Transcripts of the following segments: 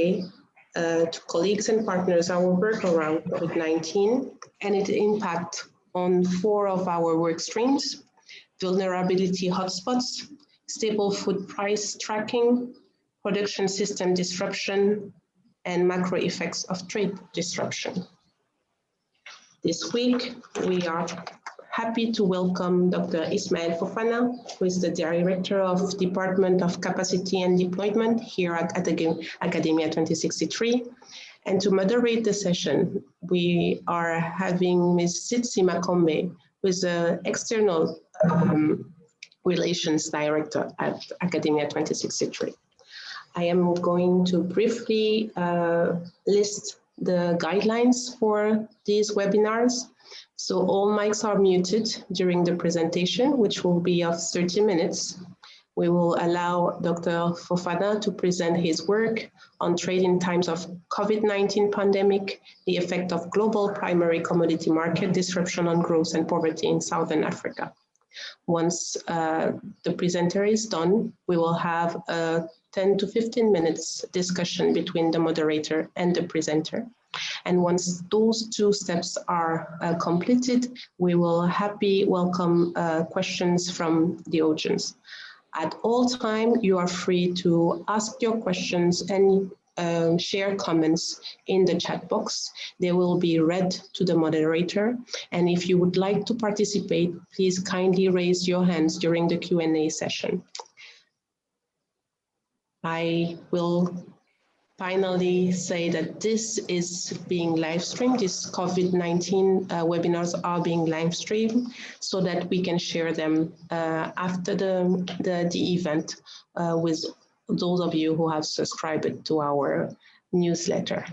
to colleagues and partners our work around COVID-19 and its impact on 4 of our work streams: vulnerability hotspots, stable food price tracking, production system disruption, and macro effects of trade disruption. This week, we are happy to welcome Dr. Ismail Fofana, who is the Director of Department of Capacity and Deployment here at Academia 2063. And to moderate the session, we are having Ms. Tsitsi Makombe, who is the External Relations Director at Academia 2063. I am going to briefly list the guidelines for these webinars. So all mics are muted during the presentation, which will be of 30 minutes. We will allow Dr. Fofana to present his work on trade in times of COVID-19 pandemic, the effect of global primary commodity market disruption on growth and poverty in Southern Africa. Once the presenter is done, we will have a 10 to 15 minutes discussion between the moderator and the presenter. And once those 2 steps are completed, we will happily welcome questions from the audience. At all time, you are free to ask your questions and share comments in the chat box. They will be read to the moderator. And if you would like to participate, please kindly raise your hands during the Q&A session. I will finally say that this is being live streamed. These COVID-19 webinars are being live streamed so that we can share them after the event with those of you who have subscribed to our newsletter.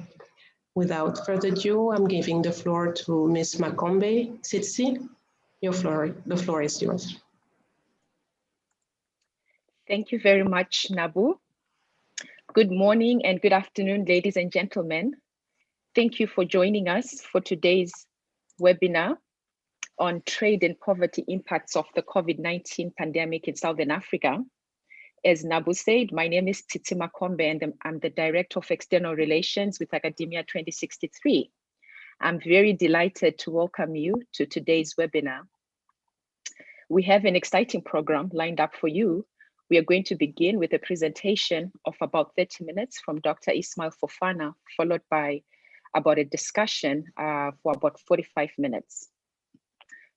Without further ado, I'm giving the floor to Ms. Makombe. Tsitsi, the floor is yours. Thank you very much, Nabu. Good morning and good afternoon, ladies and gentlemen. Thank you for joining us for today's webinar on trade and poverty impacts of the COVID-19 pandemic in Southern Africa. As Nabu said, my name is Tsitsi Makombe and I'm the Director of External Relations with Academia 2063. I'm very delighted to welcome you to today's webinar. We have an exciting program lined up for you. We are going to begin with a presentation of about 30 minutes from Dr. Ismail Fofana, followed by about a discussion for about 45 minutes.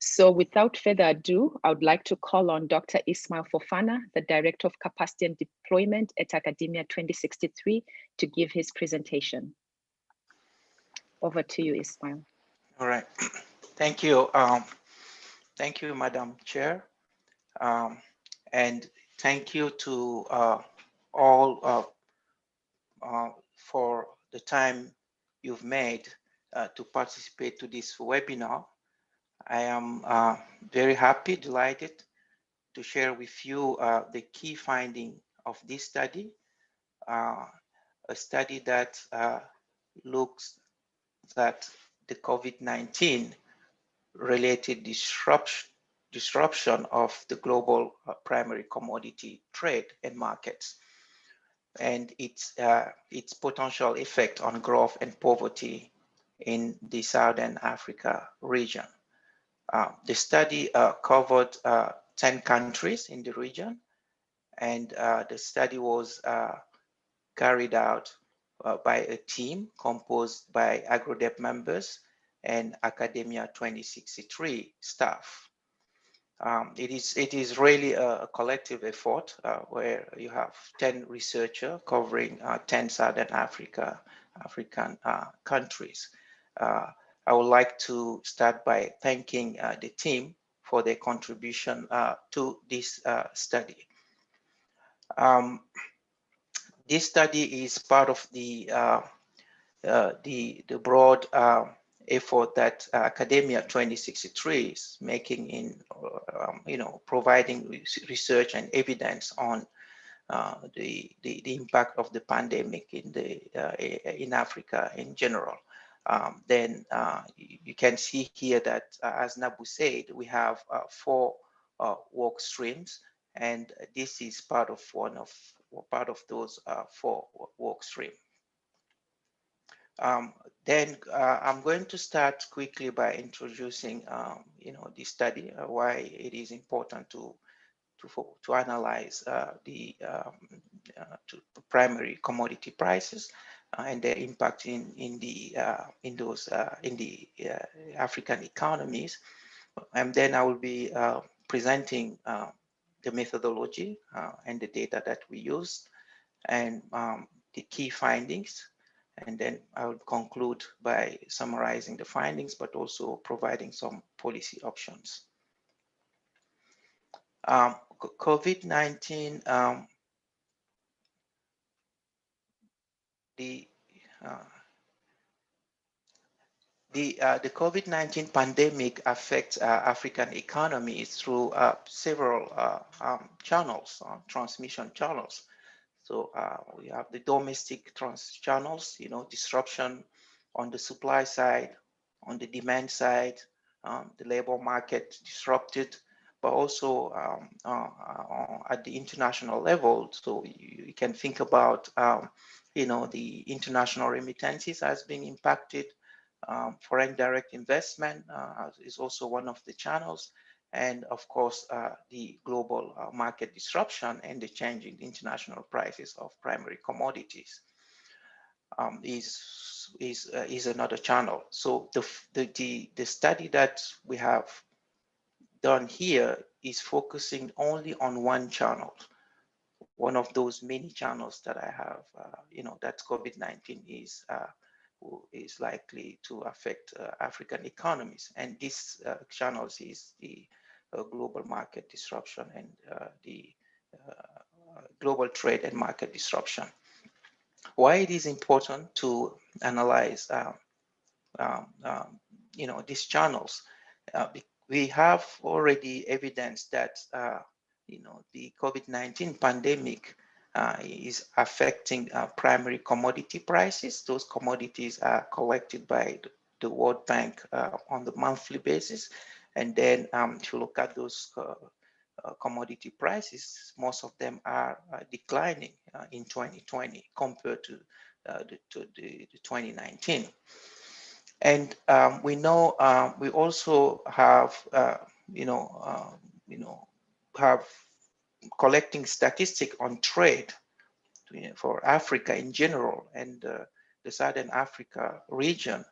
So without further ado, I would like to call on Dr. Ismail Fofana, the Director of Capacity and Deployment at Academia 2063, to give his presentation. Over to you, Ismail. All right. Thank you. Thank you, Madam Chair. And thank you to all for the time you've made to participate to this webinar. I am very happy, delighted to share with you the key finding of this study, a study that looks at the COVID-19 related disruption of the global primary commodity trade and markets, and its potential effect on growth and poverty in the Southern Africa region. The study covered 10 countries in the region, and the study was carried out by a team composed by AgroDep members and Academia 2063 staff. It is really a collective effort where you have 10 researchers covering 10 Southern African countries. I would like to start by thanking the team for their contribution to this study. This study is part of the broad effort that Academia 2063 is making in, providing research and evidence on the impact of the pandemic in Africa in general. Then you can see here that, as Nabu said, we have 4 work streams, and this is part of those 4 work streams. Then I'm going to start quickly by introducing, the study, why it is important to analyze the primary commodity prices and their impact in the African economies, and then I will be presenting the methodology and the data that we used and the key findings. And then I will conclude by summarizing the findings, but also providing some policy options. COVID-19, the COVID-19 pandemic affects African economies through several channels, transmission channels. So we have the domestic channels, disruption on the supply side, on the demand side, the labor market disrupted, but also at the international level. So you can think about, the international remittances has been impacted. Foreign direct investment is also one of the channels. And of course, the global market disruption and the changing international prices of primary commodities is another channel. So the study that we have done here is focusing only on one channel, one of those many channels that I have, that COVID-19 is likely to affect African economies. And this channels is the global market disruption and the global trade and market disruption. Why it is important to analyze, these channels? We have already evidence that, the COVID-19 pandemic is affecting primary commodity prices. Those commodities are collected by the World Bank on the monthly basis. And then if you look at those commodity prices, most of them are declining in 2020 compared to the 2019. And we know we also have, have collecting statistics on trade for Africa in general and the Southern Africa region.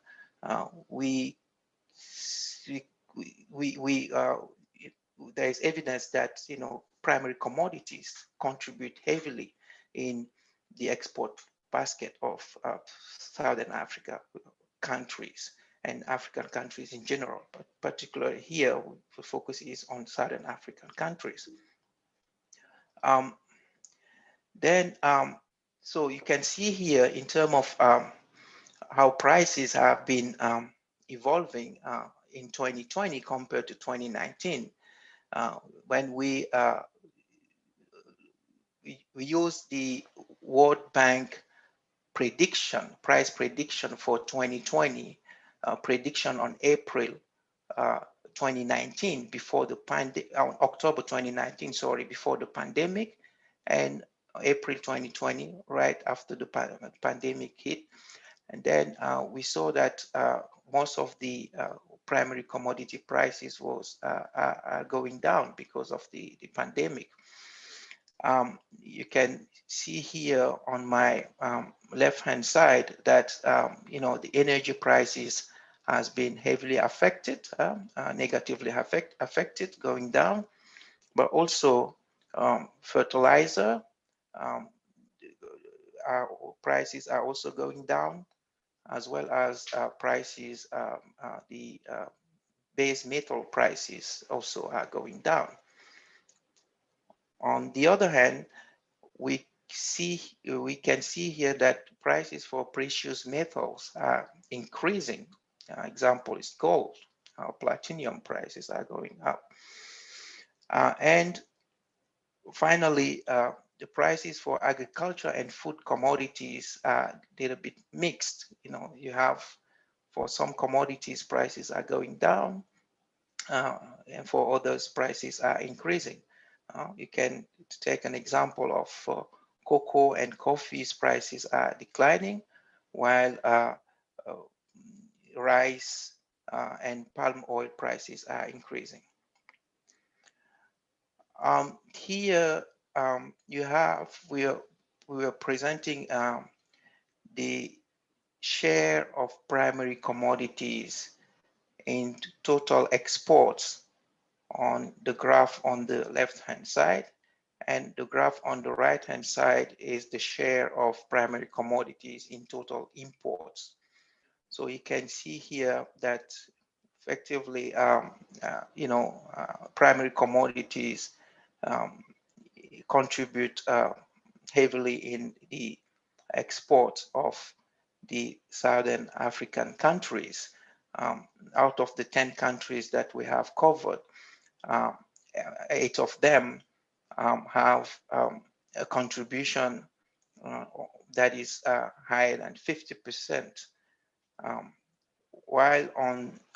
There is evidence that primary commodities contribute heavily in the export basket of Southern Africa countries and African countries in general, but particularly here the focus is on Southern African countries. So you can see here in terms of how prices have been evolving in 2020 compared to 2019. When we use the World Bank price prediction for 2020, prediction on April 2019, before the October 2019, sorry, before the pandemic, and April 2020, right after the pandemic hit. And then we saw that most of the primary commodity prices was going down because of the pandemic. You can see here on my left-hand side that the energy prices has been heavily affected, negatively affected, going down, but also fertilizer prices are also going down, as well as prices, the base metal prices also are going down. On the other hand, we can see here that prices for precious metals are increasing. Example is gold. Platinum prices are going up. And finally, the prices for agriculture and food commodities are a little bit mixed. You have, for some commodities, prices are going down, and for others, prices are increasing. You can take an example of cocoa and coffee's prices are declining, while rice and palm oil prices are increasing. Here you have, we are presenting the share of primary commodities in total exports on the graph on the left-hand side, and the graph on the right-hand side is the share of primary commodities in total imports. So you can see here that effectively, primary commodities contribute heavily in the export of the Southern African countries. Out of the 10 countries that we have covered, 8 of them have a contribution that is higher than 50%. While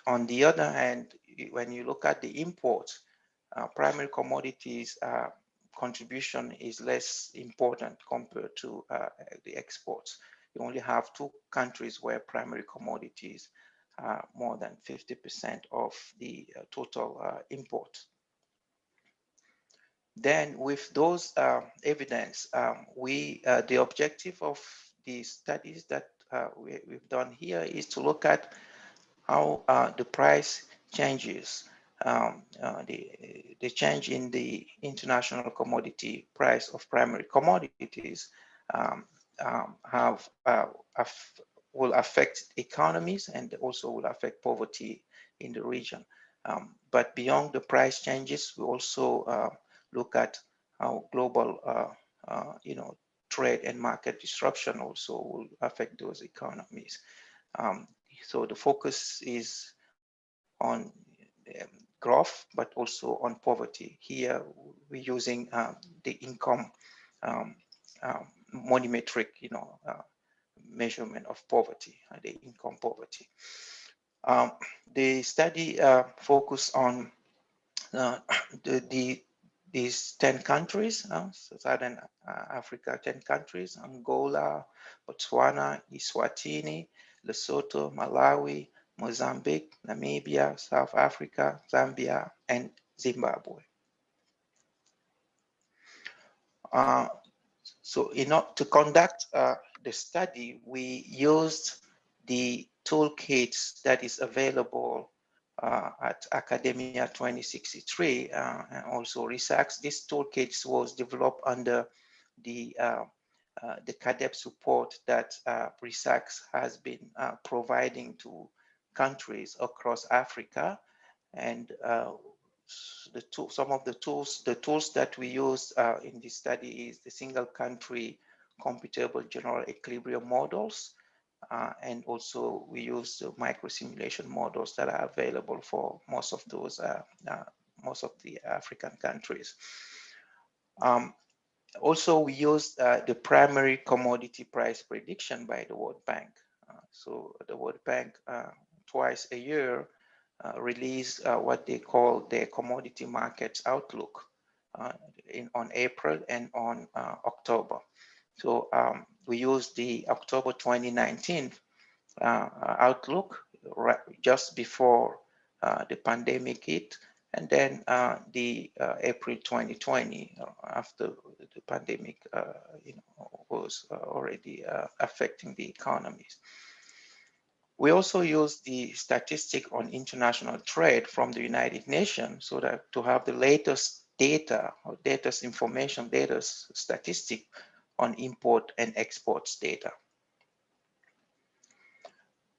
on the other hand, when you look at the imports, primary commodities contribution is less important compared to the exports. You only have 2 countries where primary commodities are more than 50% of the total import. Then with those evidence, the objective of the studies that we've done here is to look at how the price changes, the change in the international commodity price of primary commodities will affect economies and also will affect poverty in the region. But beyond the price changes, we also look at how global trade and market disruption also will affect those economies. So the focus is on growth, but also on poverty. Here we're using the income monometric, measurement of poverty, the income poverty. The study focused on these 10 countries, Southern Africa, 10 countries: Angola, Botswana, Eswatini, Lesotho, Malawi, Mozambique, Namibia, South Africa, Zambia, and Zimbabwe. So in order to conduct the study, we used the toolkits that is available at Academia 2063 and also research. This toolkit was developed under the CADEP support that research has been providing to countries across Africa. And some of the tools that we used in this study is the single country computable general equilibrium models. And also we use the micro simulation models that are available for most of those, most of the African countries. Also, we used the primary commodity price prediction by the World Bank. So the World Bank twice a year release what they call their commodity markets outlook on April and on October. So we used the October 2019 outlook just before the pandemic hit, and then the April 2020 after the pandemic was already affecting the economies. We also use the statistic on international trade from the United Nations so that to have the latest data or latest information, latest statistic on import and exports data.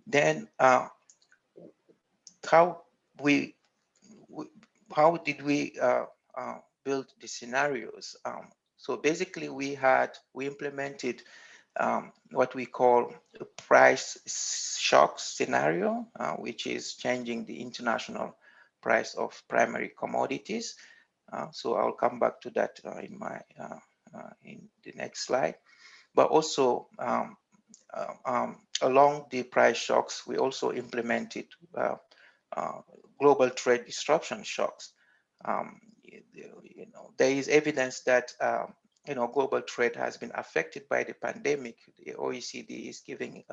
Then how did we build the scenarios? So basically we implemented what we call a price shock scenario, which is changing the international price of primary commodities. So I'll come back to that in the next slide. But also along the price shocks, we also implemented global trade disruption shocks. There is evidence that global trade has been affected by the pandemic. The OECD is giving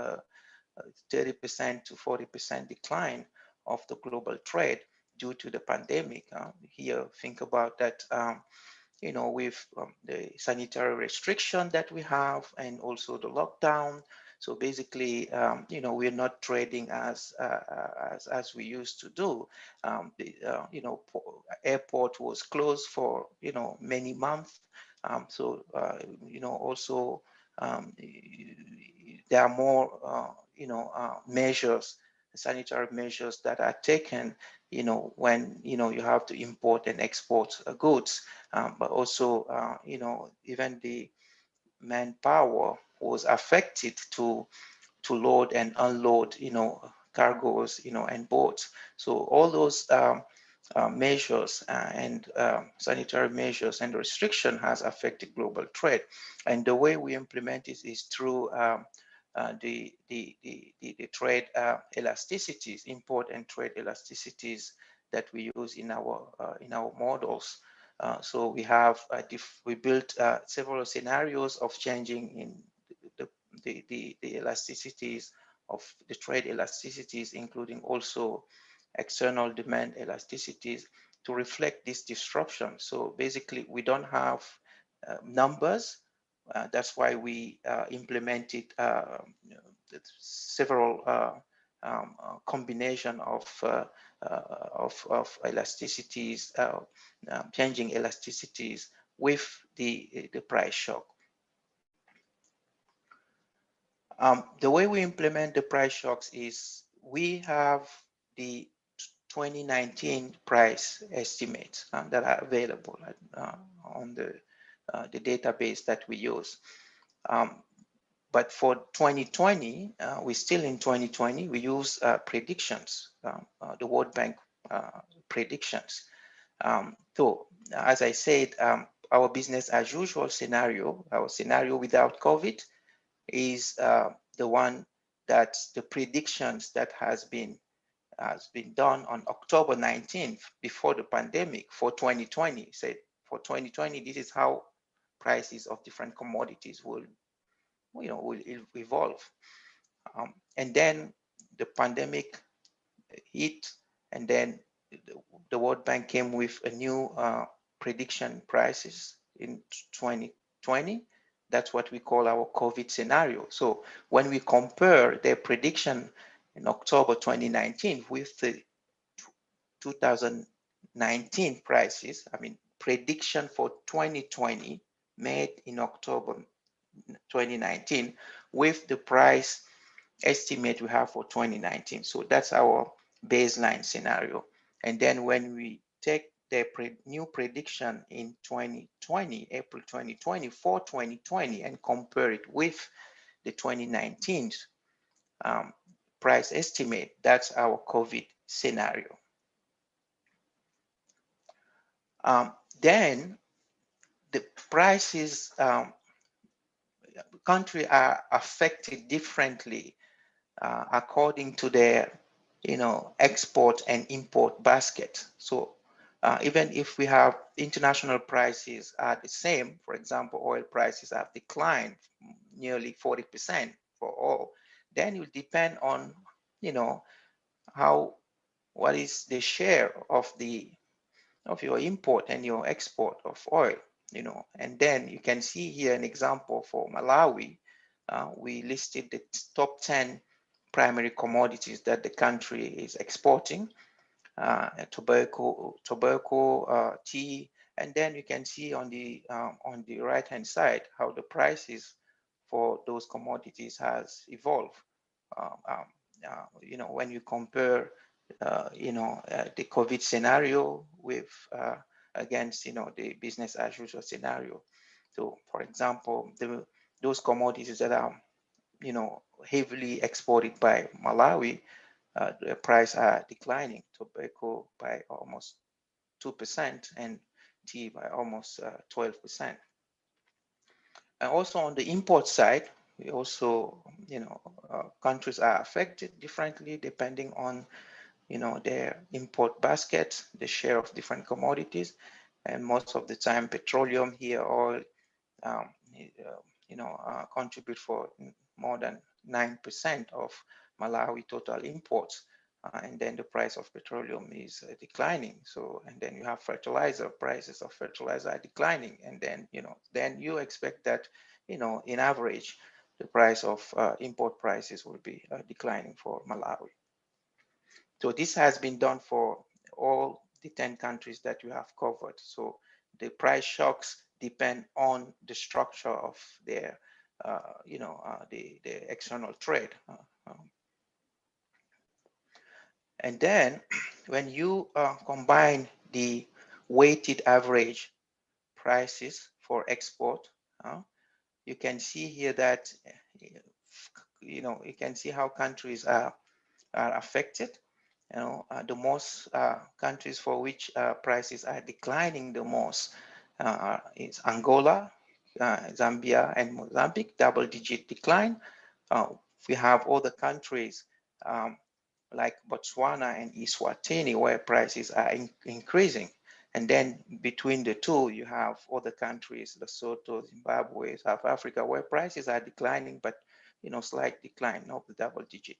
30% to 40% decline of the global trade due to the pandemic. Here, think about that, with the sanitary restriction that we have and also the lockdown. So basically, we're not trading as we used to do. Airport was closed for many months. Also there are more measures, sanitary measures that are taken when you have to import and export goods, but also even the manpower was affected to load and unload cargoes and boats. So all those measures and sanitary measures and restriction has affected global trade, and the way we implement it is through the trade elasticities, import and trade elasticities that we use in our models. So we have we built several scenarios of changing in the elasticities of the trade elasticities, including also external demand elasticities, to reflect this disruption. So basically, we don't have numbers. That's why we implemented several combination of elasticities, changing elasticities with the price shock. The way we implement the price shocks is we have the 2019 price estimates that are available on the database that we use. But for 2020, we're still in 2020, we use predictions, the World Bank predictions. So as I said, our business as usual scenario, our scenario without COVID, is the one that the predictions that has been done on October 19th before the pandemic for 2020. Said for 2020, this is how prices of different commodities will evolve. And then the pandemic hit, and then the World Bank came with a new prediction prices in 2020. That's what we call our COVID scenario. So when we compare their prediction in October 2019 with the 2019 prices, I mean, prediction for 2020 made in October 2019 with the price estimate we have for 2019. So that's our baseline scenario. And then when we take the new prediction in 2020, April 2020 for 2020, and compare it with the 2019 price estimate, that's our COVID scenario. Then the prices, countries are affected differently according to their export and import basket. So even if we have international prices are the same, for example, oil prices have declined nearly 40% for oil, then it will depend on what is the share of your import and your export of oil, and then you can see here an example for Malawi. We listed the top 10 primary commodities that the country is exporting, tobacco, tea, and then you can see on the right hand side how the prices for those commodities has evolved. When you compare the COVID scenario with against the business as usual scenario. So for example, those commodities that are heavily exported by Malawi, the price are declining. Tobacco by almost 2% and tea by almost 12%. And also on the import side, we also countries are affected differently depending on their import basket, the share of different commodities, and most of the time petroleum here, oil, contribute for more than 9% of Malawi total imports, and then the price of petroleum is declining. So, and then you have fertilizer, prices of fertilizer are declining, and then then you expect that in average the price of import prices will be declining for Malawi. So this has been done for all the 10 countries that you have covered. So the price shocks depend on the structure of their, the external trade. And then when you combine the weighted average prices for export, you can see here that, you can see how countries are affected. The most countries for which prices are declining the most is Angola, Zambia, and Mozambique, double-digit decline. We have other countries like Botswana and Eswatini where prices are increasing. And then between the two, you have other countries, Lesotho, Zimbabwe, South Africa, where prices are declining, but slight decline, not the double-digit.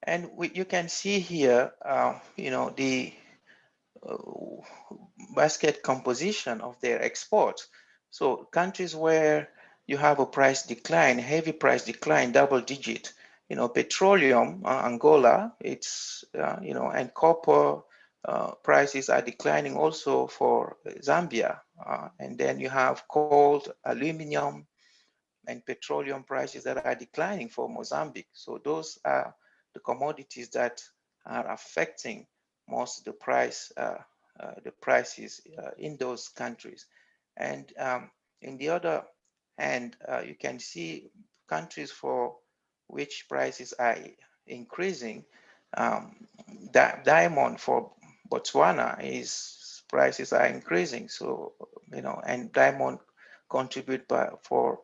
And you can see here, the basket composition of their exports. So countries where you have a price decline, heavy price decline, double digit, petroleum, Angola, it's, and copper prices are declining also for Zambia. And then you have coal, aluminum, and petroleum prices that are declining for Mozambique. So those are the commodities that are affecting most of the prices in those countries. And in the other hand, you can see countries for which prices are increasing. Diamond for Botswana prices are increasing. So and diamond contribute for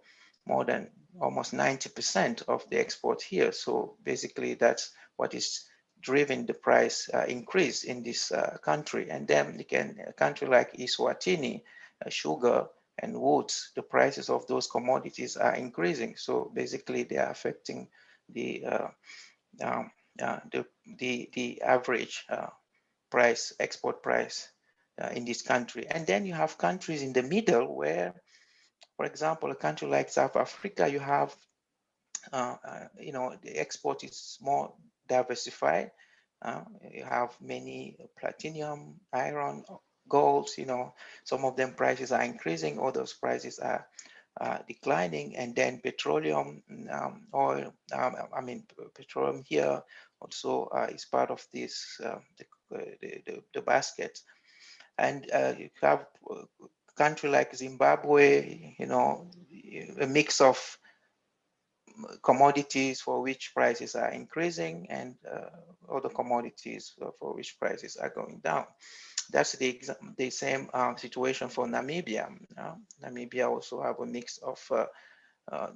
more than almost 90% of the export here. So basically that's what is driving the price increase in this country. And then a country like Eswatini, sugar and woods, the prices of those commodities are increasing. So basically they are affecting the average export price in this country. And then you have countries in the middle where, for example, a country like South Africa, you have, the export is more diversified. You have many platinum, iron, gold, some of them prices are increasing, others prices are declining. And then petroleum, oil, petroleum here also is part of this, the basket. And you have country like Zimbabwe, a mix of commodities for which prices are increasing and other commodities for which prices are going down. That's the same situation for Namibia. Namibia also have a mix of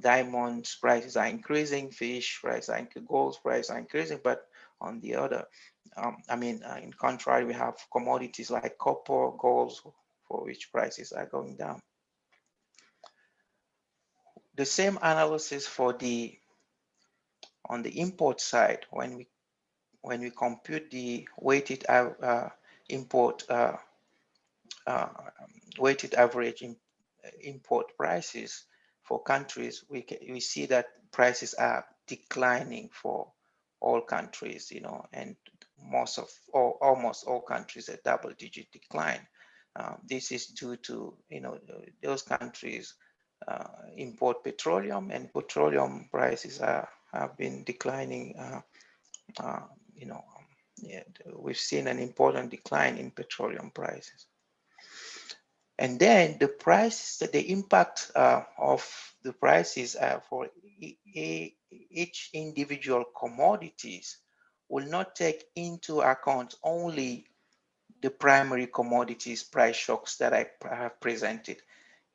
diamonds prices are increasing, fish prices are increasing, gold prices are increasing, but on the other, in contrary, we have commodities like copper, gold, for which prices are going down. The same analysis on the import side, when we compute the weighted weighted average import prices for countries, we see that prices are declining for all countries, and almost all countries a double-digit decline. This is due to those countries import petroleum, and petroleum prices have been declining. We've seen an important decline in petroleum prices. And then the impact of the prices for each individual commodities will not take into account only the primary commodities price shocks that I have presented.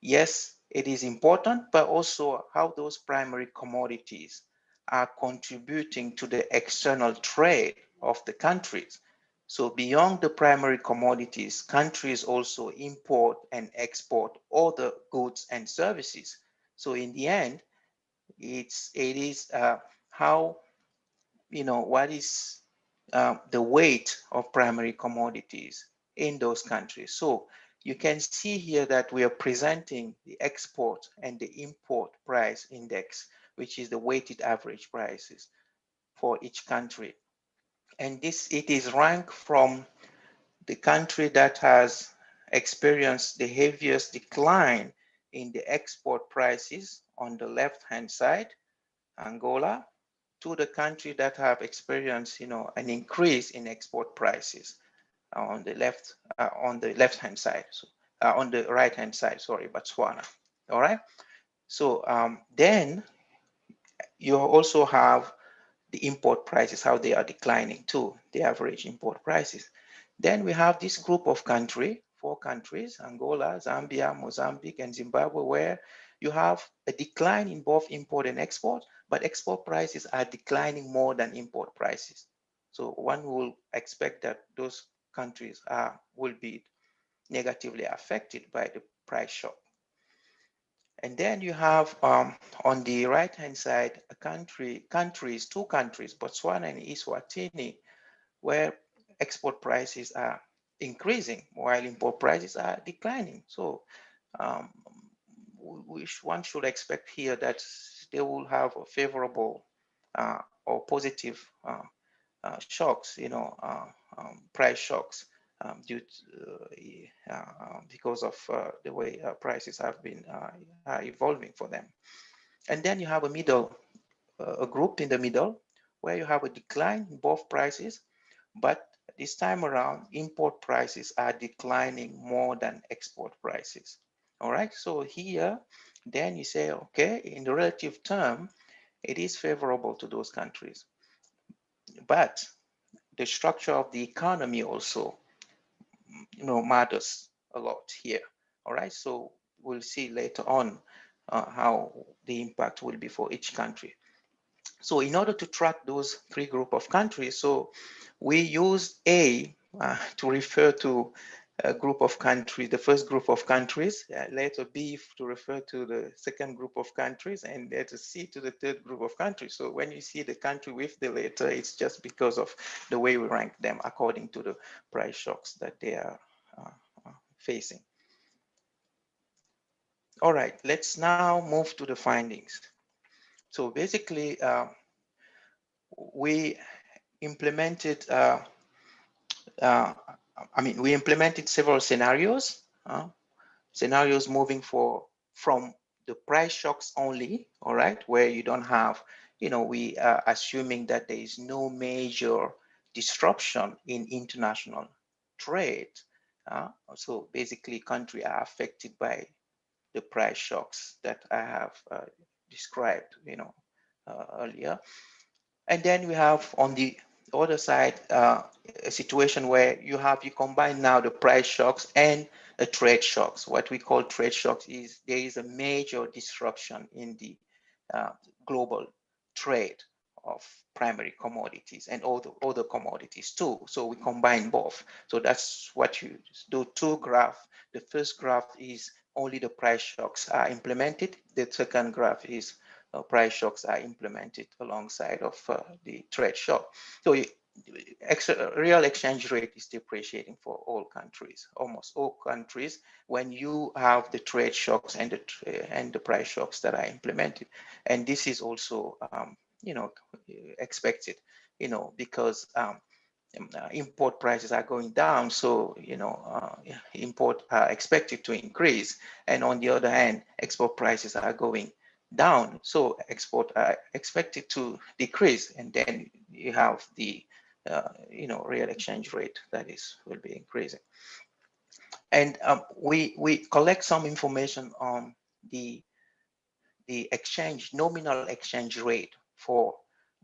Yes, it is important, but also how those primary commodities are contributing to the external trade of the countries. So beyond the primary commodities, countries also import and export other goods and services. So in the end, it is how, what is the weight of primary commodities in those countries. So you can see here that we are presenting the export and the import price index, which is the weighted average prices for each country. And it is ranked from the country that has experienced the heaviest decline in the export prices on the left-hand side, Angola, to the country that have experienced, an increase in export prices on the left-hand side, so, on the right-hand side, sorry, Botswana. All right. So then you also have the import prices, how they are declining too, the average import prices. Then we have this group of 4 countries, Angola, Zambia, Mozambique, and Zimbabwe, where you have a decline in both import and export, but export prices are declining more than import prices. So one will expect that those countries will be negatively affected by the price shock. And then you have on the right-hand side, two countries, Botswana and Eswatini, where export prices are increasing while import prices are declining. So one should expect here that they will have a favorable or positive shocks, price shocks due to, because of the way prices have been evolving for them. And then you have a group in the middle where you have a decline in both prices, but this time around, import prices are declining more than export prices. All right, so here, then you say, okay, in the relative term, it is favorable to those countries. But the structure of the economy also, matters a lot here. All right, so we'll see later on how the impact will be for each country. So in order to track those 3 group of countries, so we use A to refer to a group of countries, the first group of countries, letter B to refer to the second group of countries, and letter C to the third group of countries. So when you see the country with the letter, it's just because of the way we rank them according to the price shocks that they are facing. All right, let's now move to the findings. So basically, we implemented we implemented several scenarios moving from the price shocks only, all right, where you don't have, we are assuming that there is no major disruption in international trade. So basically countries are affected by the price shocks that I have described, earlier. And then we have on the other side a situation where you combine now the price shocks and the trade shocks. What we call trade shocks is there is a major disruption in the global trade of primary commodities and other commodities too. So we combine both. So that's what you do, 2 graphs. The first graph is only the price shocks are implemented. The second graph is price shocks are implemented alongside of the trade shock. So real exchange rate is depreciating for all countries, almost all countries, when you have the trade shocks and the price shocks that are implemented. And this is also expected, because import prices are going down, so import are expected to increase, and on the other hand, export prices are going down, so export are expected to decrease, and then you have the real exchange rate that will be increasing. And we collect some information on the nominal exchange rate for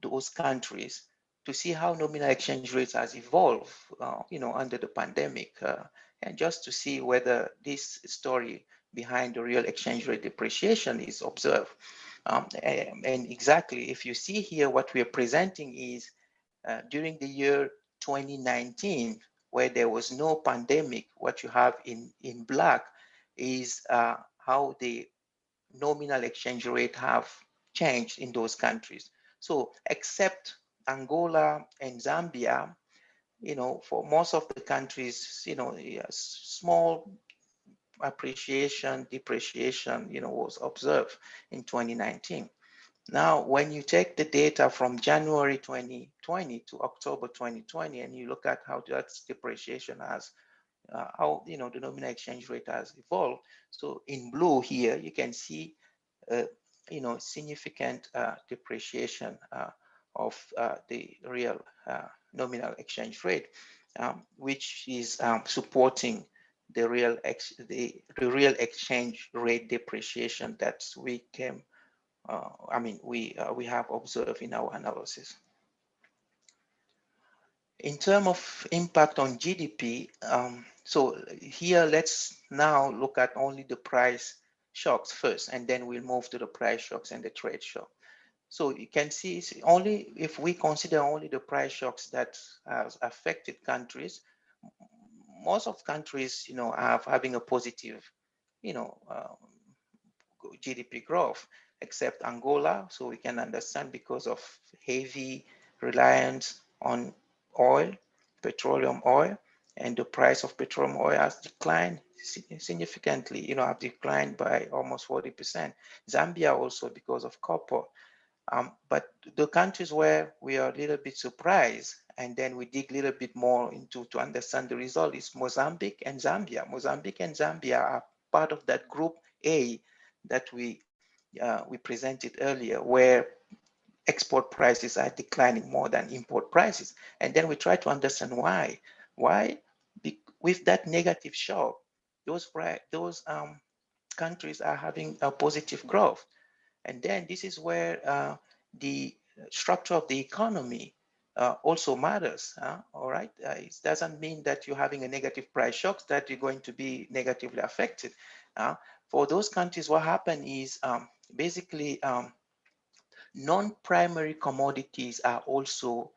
those countries to see how nominal exchange rates has evolved, under the pandemic, and just to see whether this story behind the real exchange rate depreciation is observed. And exactly, if you see here, what we are presenting is during the year 2019, where there was no pandemic, what you have in black is how the nominal exchange rate have changed in those countries. So except Angola and Zambia, for most of the countries, small appreciation, depreciation, was observed in 2019. Now, when you take the data from January 2020 to October 2020, and you look at how that depreciation has, how the nominal exchange rate has evolved. So in blue here, you can see, significant depreciation of the real nominal exchange rate, which is supporting the real exchange rate depreciation that we have observed in our analysis. In terms of impact on GDP, so here let's now look at only the price shocks first, and then we'll move to the price shocks and the trade shock. So you can see only if we consider only the price shocks that have affected countries, most of countries, are having a positive, GDP growth, except Angola. So we can understand because of heavy reliance on oil, petroleum oil, and the price of petroleum oil has declined significantly, have declined by almost 40%. Zambia also because of copper. But the countries where we are a little bit surprised, and then we dig a little bit more into to understand the result, is Mozambique and Zambia. Mozambique and Zambia are part of that group A that we presented earlier, where export prices are declining more than import prices. And then we try to understand why. Why? With that negative shock, those countries are having a positive growth. And then this is where the structure of the economy also matters. All right, it doesn't mean that you're having a negative price shock that you're going to be negatively affected. For those countries, what happened is basically non-primary commodities are also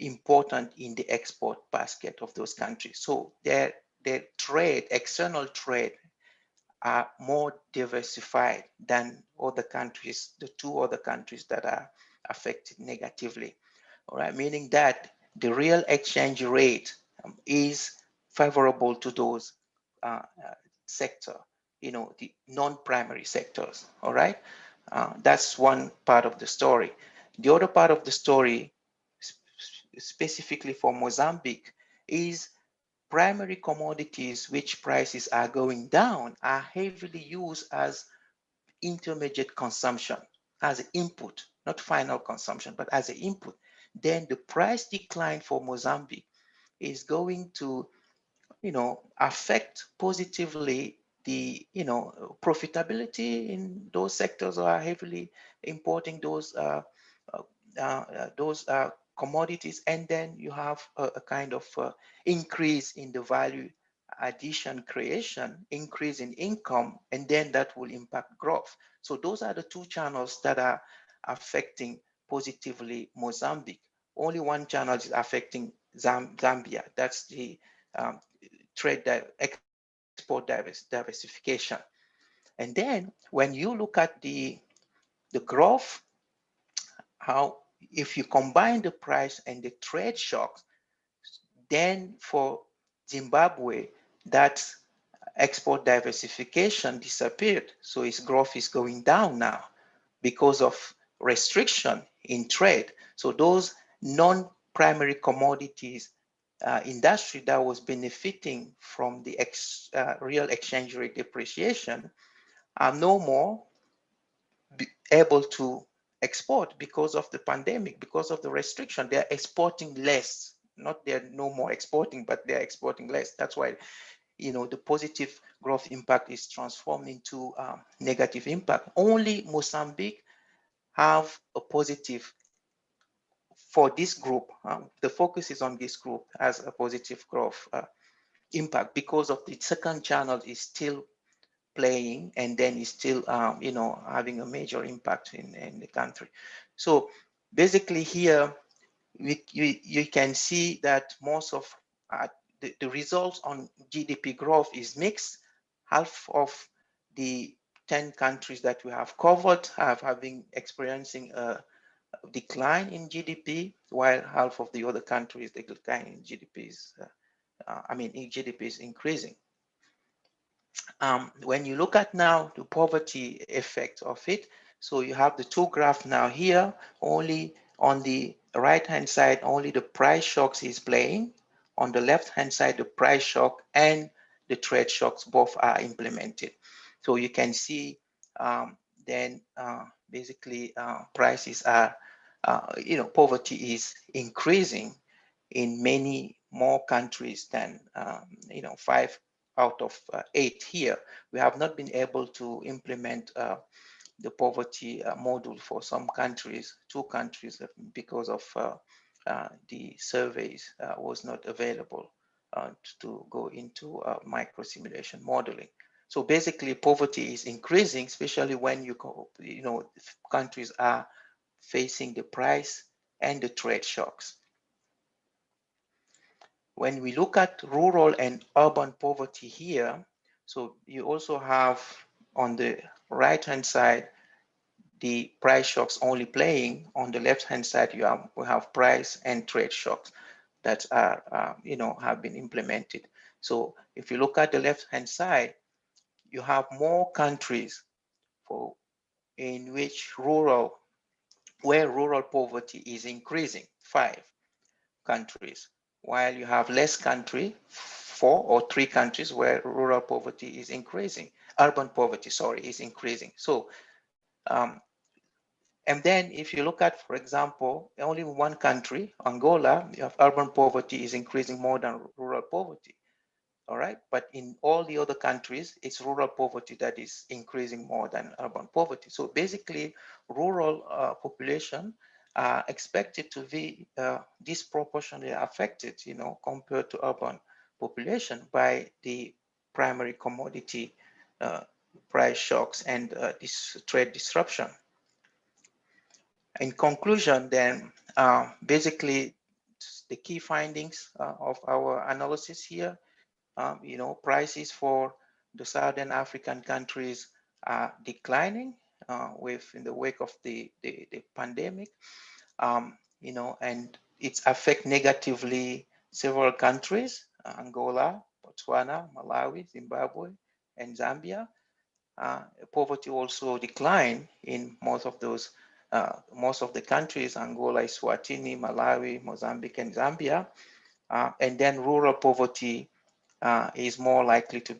important in the export basket of those countries. So their trade, external trade, are more diversified than other countries, the two other countries that are affected negatively. All right, meaning that the real exchange rate is favorable to those sector, the non-primary sectors. All right, that's one part of the story. The other part of the story, specifically for Mozambique, is primary commodities which prices are going down are heavily used as intermediate consumption, as an input, not final consumption, but as an input. Then the price decline for Mozambique is going to, affect positively the, profitability in those sectors that are heavily importing those commodities, and then you have a kind of increase in the value addition creation, increase in income, and then that will impact growth. So those are the two channels that are affecting positively Mozambique. Only one channel is affecting Zambia. That's the export diversification. And then when you look at the growth, how if you combine the price and the trade shocks, then for Zimbabwe, that export diversification disappeared. So its growth is going down now because of restriction in trade. So those non-primary commodities industry that was benefiting from the real exchange rate depreciation are no more able to export because of the pandemic, because of the restriction. They're exporting less. Not they're no more exporting, but they're exporting less. That's why, the positive growth impact is transformed into negative impact. Only Mozambique have a positive for this group. The focus is on this group as a positive growth impact because of the second channel is still playing, and then is still having a major impact in the country. So basically here you can see that most of the results on GDP growth is mixed. Half of the 10 countries that we have covered have been experiencing a decline in GDP, while half of the other countries, the decline in GDP is, GDP is increasing. When you look at now the poverty effect of it, so you have the two graphs now here. Only on the right hand side, only the price shocks is playing. On the left hand side, the price shock and the trade shocks both are implemented. So you can see basically prices are, poverty is increasing in many more countries than 5 out of 8 here. We have not been able to implement the poverty module for some countries, 2 countries, because of the surveys was not available to go into micro simulation modeling. So basically, poverty is increasing, especially when countries are facing the price and the trade shocks. When we look at rural and urban poverty here, so you also have on the right-hand side, the price shocks only playing. On the left-hand side, we have price and trade shocks that are, have been implemented. So if you look at the left-hand side, you have more countries in which where rural poverty is increasing, 5 countries, while you have less 4 or 3 countries where rural poverty is increasing, urban poverty, sorry, is increasing. So, and then if you look at, for example, only 1 country, Angola, you have urban poverty is increasing more than rural poverty. All right, but in all the other countries, it's rural poverty that is increasing more than urban poverty. So basically, rural population are expected to be disproportionately affected, compared to urban population by the primary commodity price shocks and this trade disruption. In conclusion, then, basically, the key findings of our analysis here. Prices for the Southern African countries are declining in the wake of the pandemic, and it affects negatively several countries, Angola, Botswana, Malawi, Zimbabwe, and Zambia. Poverty also declined in most of the countries, Angola, Eswatini, Malawi, Mozambique, and Zambia. And then rural poverty is more likely to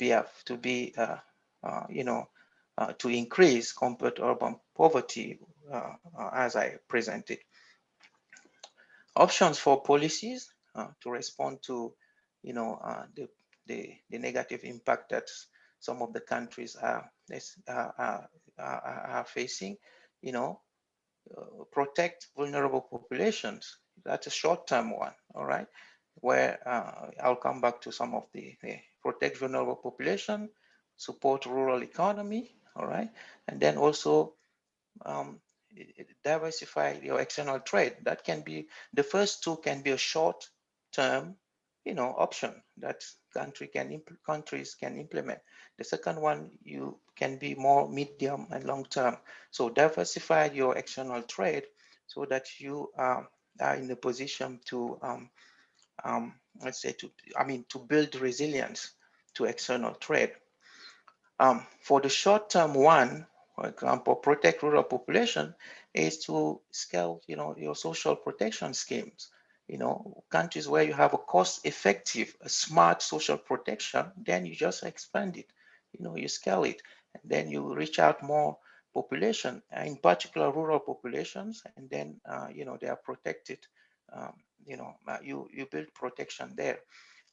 increase compared to urban poverty, as I presented. Options for policies to respond to, the negative impact that some of the countries are facing. Protect vulnerable populations. That's a short-term one. All right. Where I'll come back to some of the protect vulnerable population, support rural economy, all right, and then also diversify your external trade. That can be, the first 2 can be a short-term, option that countries can implement. The second one, you can be more medium and long-term. So diversify your external trade so that you are in a position to to build resilience to external trade. For the short-term one, for example, protect rural population is to scale, your social protection schemes. Countries where you have a cost-effective, smart social protection, then you just expand it. You scale it, and then you reach out more population, in particular rural populations, and then they are protected. You build protection there.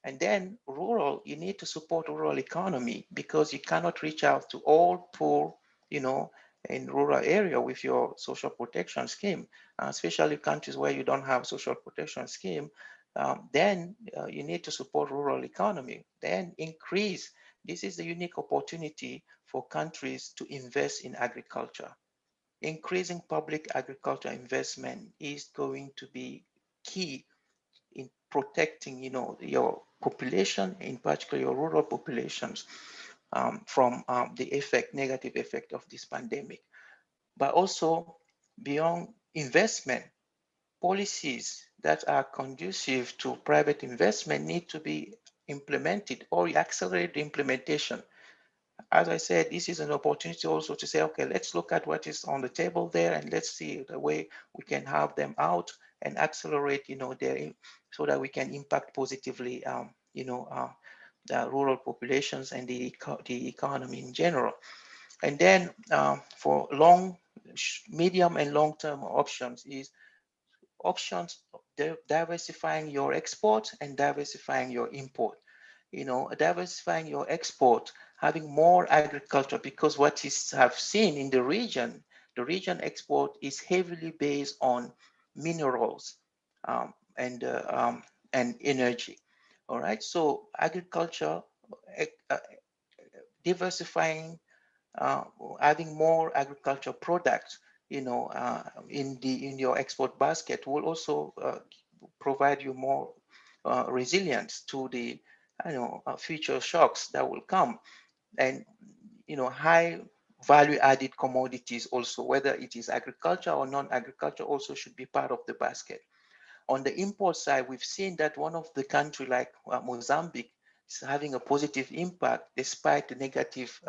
And then rural, you need to support rural economy because you cannot reach out to all poor, in rural area with your social protection scheme, especially countries where you don't have social protection scheme. Then you need to support rural economy, then increase. This is the unique opportunity for countries to invest in agriculture. Increasing public agriculture investment is going to be key in protecting, your population, in particular your rural populations. from the negative effect of this pandemic. But also beyond investment, policies that are conducive to private investment need to be implemented or accelerate the implementation. As I said, this is an opportunity also to say, okay, let's look at what is on the table there and let's see the way we can have them out and accelerate, so that we can impact positively, the rural populations and the economy in general. And then for medium and long-term options is diversifying your export and diversifying your import. Diversifying your export, having more agriculture, because what is have seen in the region export is heavily based on minerals and energy. All right, so agriculture, diversifying, having more agricultural products, in your export basket will also provide you more resilience to the future shocks that will come. And high value added commodities also, whether it is agriculture or non-agriculture, also should be part of the basket. On the import side, we've seen that one of the countries like Mozambique is having a positive impact despite the negative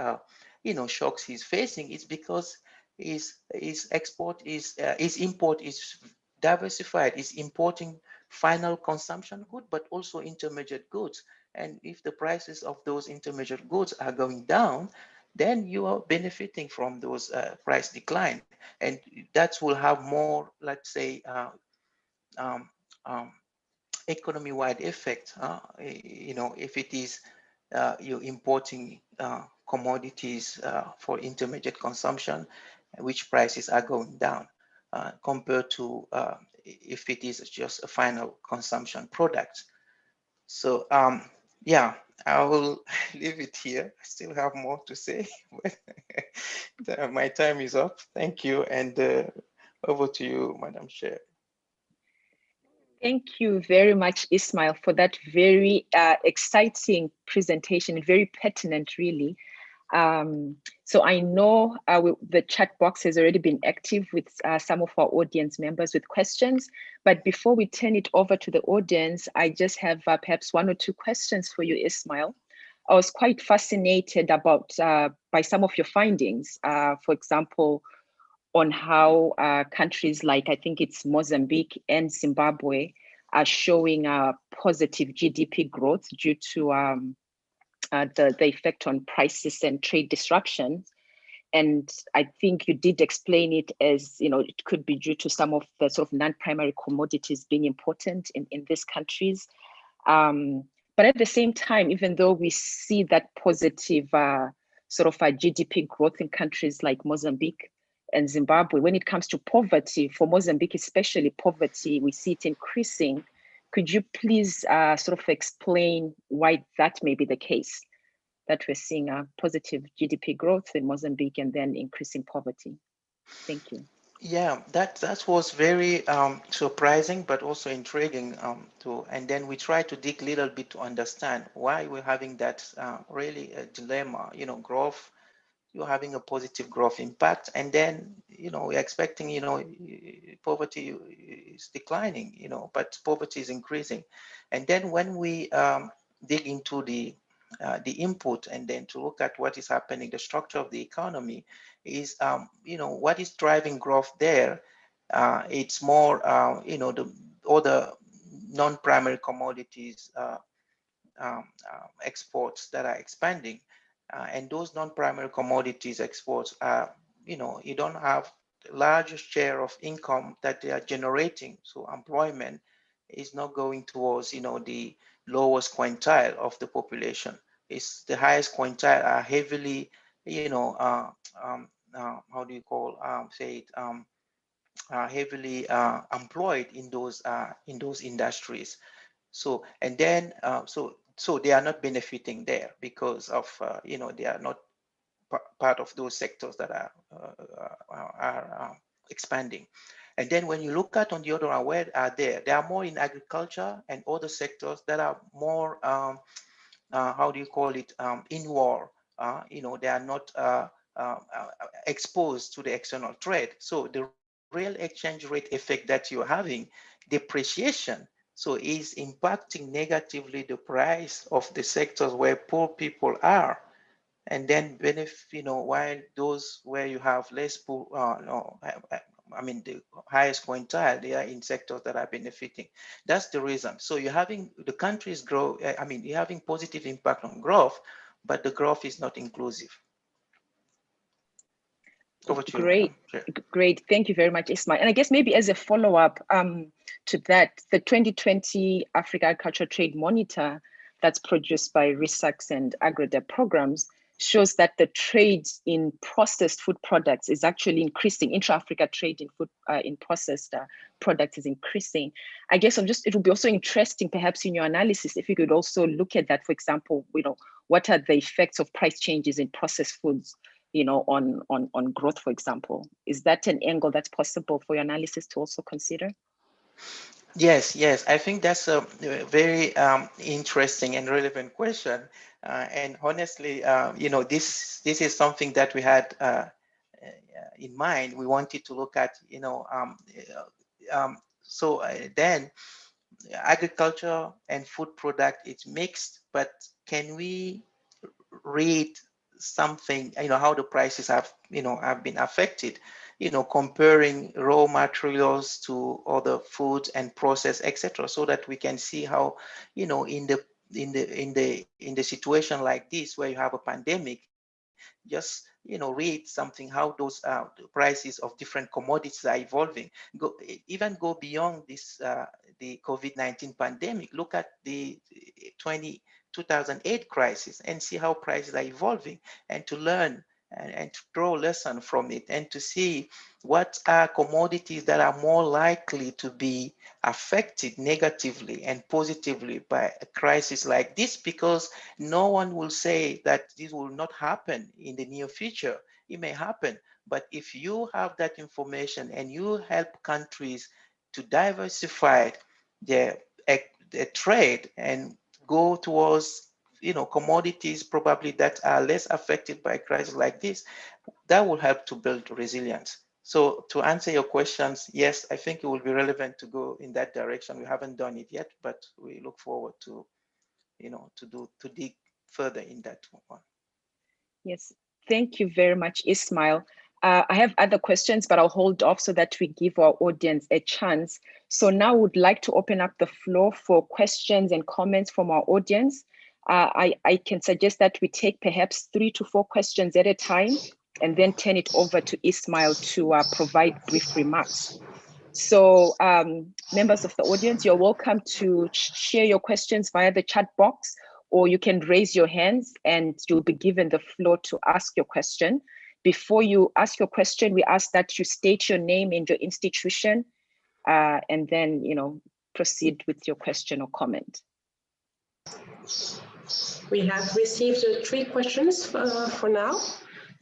shocks he's facing. It's because his import is diversified. Is importing final consumption good, but also intermediate goods. And if the prices of those intermediate goods are going down, then you are benefiting from those price decline, and that will have more, let's say, um, um, economy-wide effect. If it is you're importing commodities for intermediate consumption, which prices are going down compared to if it is just a final consumption product. So yeah, I will leave it here. I still have more to say, but my time is up. Thank you, and over to you, Madam Chair. Thank you very much, Ismail, for that very exciting presentation, very pertinent, really. So I know the chat box has already been active with some of our audience members with questions, but before we turn it over to the audience, I just have perhaps one or two questions for you, Ismail. I was quite fascinated by some of your findings, for example, on how countries like, I think it's Mozambique and Zimbabwe, are showing positive GDP growth due to the effect on prices and trade disruptions. And I think you did explain it as, it could be due to some of the sort of non-primary commodities being important in these countries. But at the same time, even though we see that positive sort of a GDP growth in countries like Mozambique and Zimbabwe, when it comes to poverty, for Mozambique especially, poverty, we see it increasing. Could you please sort of explain why that may be the case, that we're seeing a positive GDP growth in Mozambique and then increasing poverty? Thank you. Yeah, that was very surprising, but also intriguing too. And then we try to dig a little bit to understand why we're having that really a dilemma. Growth, you're having a positive growth impact, and then we're expecting poverty is declining, but poverty is increasing. And then when we dig into the input and then to look at what is happening, the structure of the economy is what is driving growth there. It's more the other non-primary commodities exports that are expanding. And those non-primary commodities exports are, you don't have the largest share of income that they are generating. So employment is not going towards, the lowest quintile of the population. It's the highest quintile are heavily, how do you call, say it, heavily employed in those industries. So, and then, so they are not benefiting there because of, they are not part of those sectors that are expanding. And then when you look at on the other hand, where are they are more in agriculture and other sectors that are more, how do you call it, inward they are not exposed to the external trade. So the real exchange rate effect that you're having, depreciation, so is impacting negatively the price of the sectors where poor people are, and then benefit, while those where you have less poor, I mean the highest quintile, they are in sectors that are benefiting. That's the reason. So you're having the countries grow. I mean, you're having positive impact on growth, but the growth is not inclusive. Over to Great, you, great. Thank you very much, Ismail. And I guess maybe as a follow-up to that, the 2020 Africa Agricultural Trade Monitor that's produced by RISAX and AgriDep programs shows that the trade in processed food products is actually increasing. Intra-Africa trade in food in processed products is increasing. I guess it would be also interesting, perhaps in your analysis, if you could also look at that. For example, what are the effects of price changes in processed foods, on growth, for example? Is that an angle that's possible for your analysis to also consider? Yes. I think that's a very interesting and relevant question. And honestly, this is something that we had in mind. We wanted to look at, then agriculture and food product, it's mixed, but can we read something, how the prices have been affected, comparing raw materials to other foods and process, etc., so that we can see how, in the situation like this where you have a pandemic, just read something, how those the prices of different commodities are evolving. Even go beyond this, the COVID-19 pandemic. Look at the 2008 crisis and see how prices are evolving, and to learn and to draw a lesson from it, and to see what are commodities that are more likely to be affected negatively and positively by a crisis like this, because no one will say that this will not happen in the near future. It may happen, but if you have that information and you help countries to diversify their trade and go towards commodities probably that are less affected by a crisis like this, that will help to build resilience. So to answer your questions, yes, I think it will be relevant to go in that direction. We haven't done it yet, but we look forward to to dig further in that one. Yes, thank you very much, Ismail. I have other questions, but I'll hold off so that we give our audience a chance. So now I would like to open up the floor for questions and comments from our audience. I can suggest that we take perhaps 3 to 4 questions at a time, and then turn it over to Ismail to provide brief remarks. So members of the audience, you're welcome to share your questions via the chat box, or you can raise your hands and you'll be given the floor to ask your question. Before you ask your question, we ask that you state your name and your institution, and then proceed with your question or comment. We have received 3 questions for now.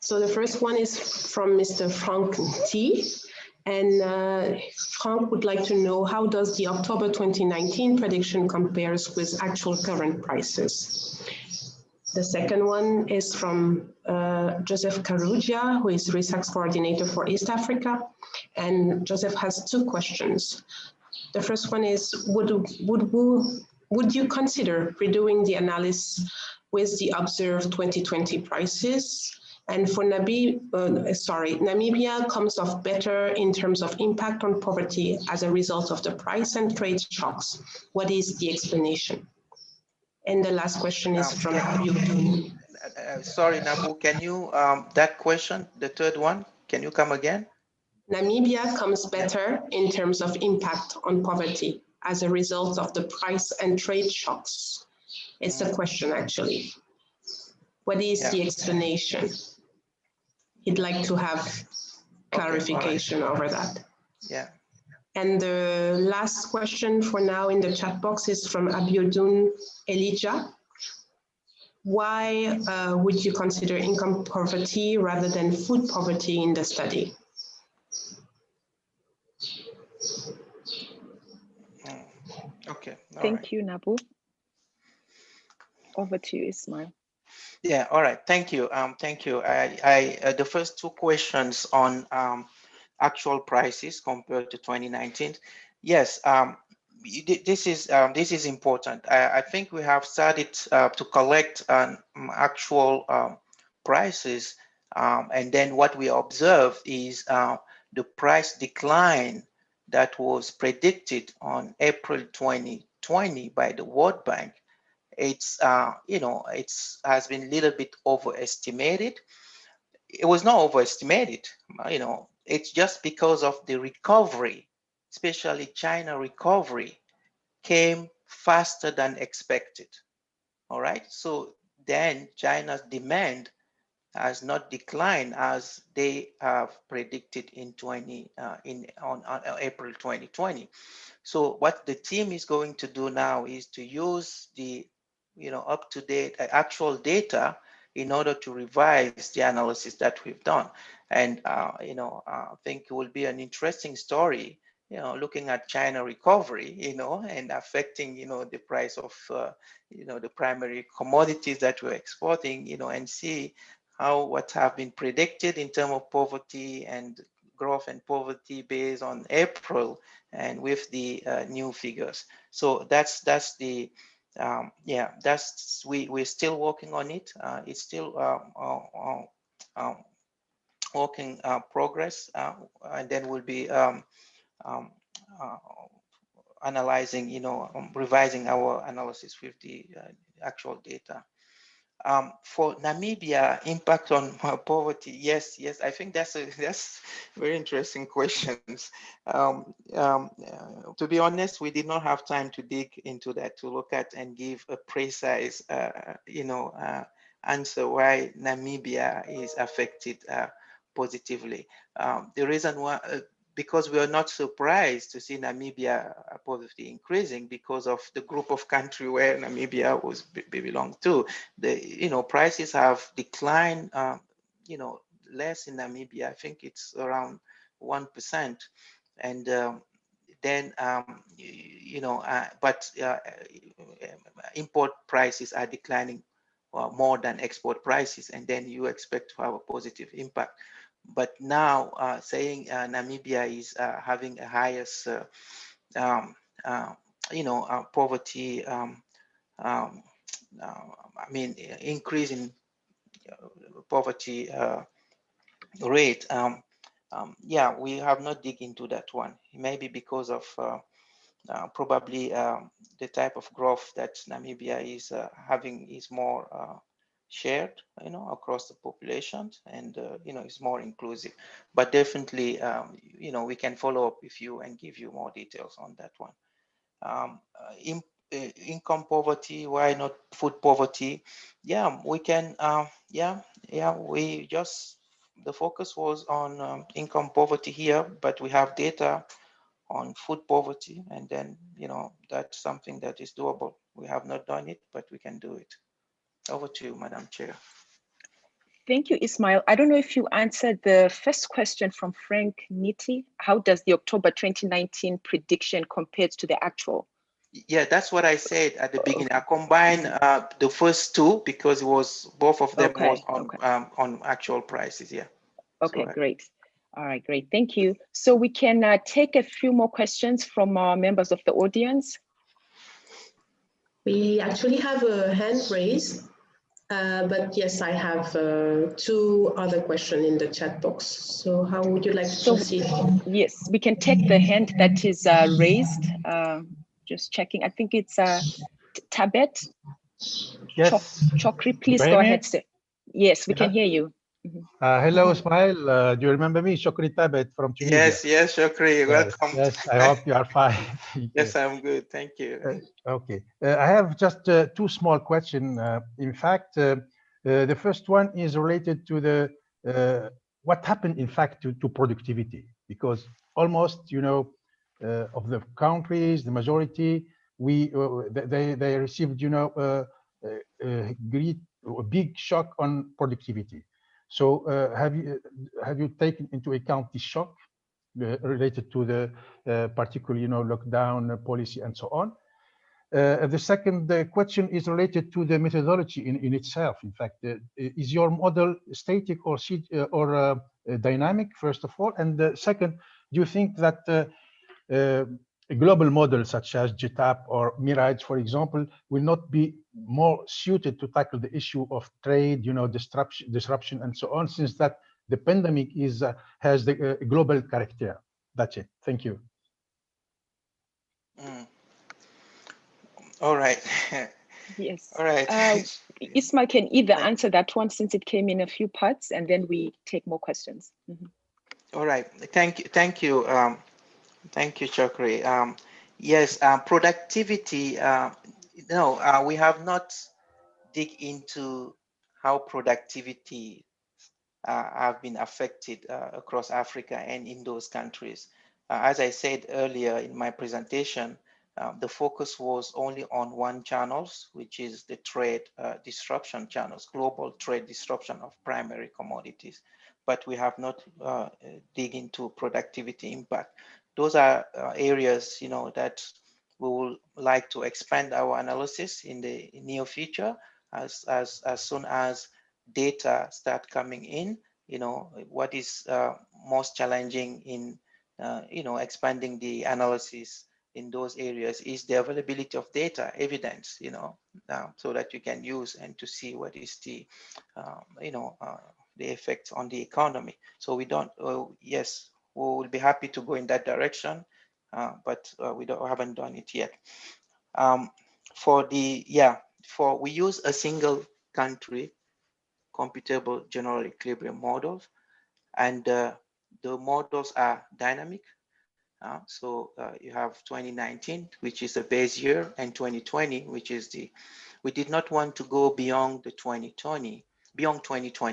So the first one is from Mr. Frank T. And Frank would like to know, how does the October 2019 prediction compares with actual current prices? The second one is from Joseph Karugia, who is RISAX coordinator for East Africa. And Joseph has 2 questions. The first one is, would you consider redoing the analysis with the observed 2020 prices? And for Namibia comes off better in terms of impact on poverty as a result of the price and trade shocks. What is the explanation? And the last question is from Abiodun. Sorry, Nabu, can you, that question, the third one, can you come again? Namibia comes better in terms of impact on poverty as a result of the price and trade shocks. It's a question, actually. What is the explanation? He'd like to have clarification over that. Yeah. And the last question for now in the chat box is from Abiodun Elijah. Why would you consider income poverty rather than food poverty in the study? Okay. Thank you, Nabu. Over to you, Ismail. Yeah, all right. Thank you. Thank you. The first two questions on actual prices compared to 2019. Yes, this is important. I think we have started to collect actual prices, and then what we observe is the price decline that was predicted on April 2020 by the World Bank. It's has been a little bit overestimated. It was not overestimated, it's just because of the recovery, especially China recovery came faster than expected. All right, so then China's demand has not declined as they have predicted in on April 2020. So what the team is going to do now is to use the up-to-date actual data in order to revise the analysis that we've done. And I think it will be an interesting story, looking at China recovery, and affecting, the price of, the primary commodities that we're exporting, and see how what have been predicted in terms of poverty and growth and poverty based on April and with the new figures. So that's the we're still working on it. It's still working progress, and then we'll be analyzing, revising our analysis with the actual data. For Namibia, impact on poverty. Yes, I think that's very interesting questions. To be honest, we did not have time to dig into that to look at and give a precise, answer why Namibia is affected positively. The reason why, because we are not surprised to see Namibia poverty increasing because of the group of country where Namibia belonged to. The prices have declined, less in Namibia. I think it's around 1%, and then but import prices are declining more than export prices, and then you expect to have a positive impact. But now saying Namibia is having a highest, poverty, I mean, increase in poverty rate. Yeah, we have not dig into that one. Maybe because of probably the type of growth that Namibia is having is more shared, across the population, and it's more inclusive. But definitely, we can follow up with you and give you more details on that one. Income poverty, why not food poverty? Yeah, we can. We just, the focus was on income poverty here, but we have data on food poverty, and then that's something that is doable. We have not done it, but we can do it. Over to you, Madam Chair. Thank you, Ismail. I don't know if you answered the first question from Frank Nitti. How does the October 2019 prediction compare to the actual? Yeah, that's what I said at the beginning. I combined the first two because it was both of them was on actual prices. Yeah. Okay, great. All right, great. Thank you. So we can take a few more questions from our members of the audience. We actually have a hand raised, but yes, I have two other questions in the chat box. So how would you like to proceed? Yes, we can take the hand that is raised. Just checking. I think it's Tabet. Yes. Chokri, please go ahead, sir. Yes, we can hear you. Hello, Ismail. Do you remember me? Chokri Tabet from Tunisia. Yes, Chokri. Welcome. Yes, I hope you are fine. Yes, I'm good. Thank you. Okay. I have just two small questions. In fact, the first one is related to the what happened, in fact, to productivity, because almost, of the countries, the majority, they received, a big shock on productivity. So have you taken into account the shock related to the particular lockdown policy and so on? The second question is related to the methodology in itself. In fact, is your model static or dynamic, first of all? And second, do you think that a global model such as GTAP or Mirage, for example, will not be more suited to tackle the issue of trade, disruption, and so on, since that the pandemic has the global character? That's it. Thank you. All right. Yes. All right. Ismail can either answer that one since it came in a few parts, and then we take more questions. All right. Thank you. Thank you, Chakri. Yes, productivity. No, we have not dig into how productivity have been affected across Africa and in those countries. As I said earlier in my presentation, the focus was only on one channels, which is the trade disruption channels, global trade disruption of primary commodities. But we have not dig into productivity impact. Those are areas, that we would like to expand our analysis in the near future as soon as data start coming in. What is most challenging in expanding the analysis in those areas is the availability of data evidence, so that you can use and to see what is the the effects on the economy. So we don't yes, we will be happy to go in that direction, but we haven't done it yet. We use a single country computable general equilibrium models, and the models are dynamic. So you have 2019, which is the base year, and 2020, which is we did not want to go beyond 2020,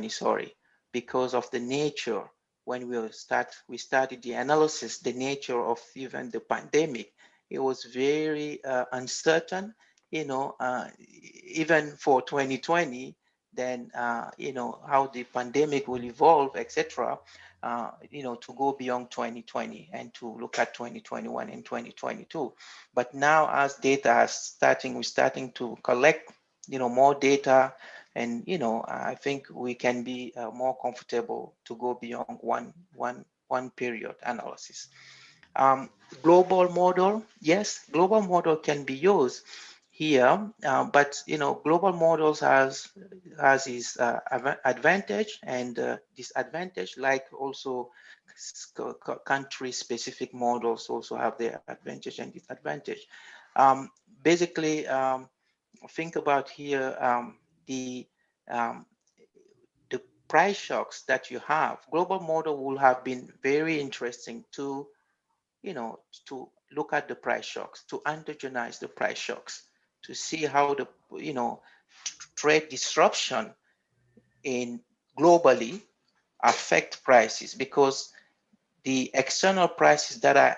sorry, because of the nature. When we started the analysis, the nature of even the pandemic, it was very uncertain, even for 2020, then, how the pandemic will evolve, etc., to go beyond 2020 and to look at 2021 and 2022. But now as data is we're starting to collect, more data, and, I think we can be more comfortable to go beyond one period analysis. Global model, yes, global model can be used here, but global models has its advantage and disadvantage, like also country-specific models also have their advantage and disadvantage. Basically, think about here the price shocks that you have. Global model will have been very interesting to to look at the price shocks, to endogenize the price shocks, to see how the trade disruption in globally affect prices, because the external prices that are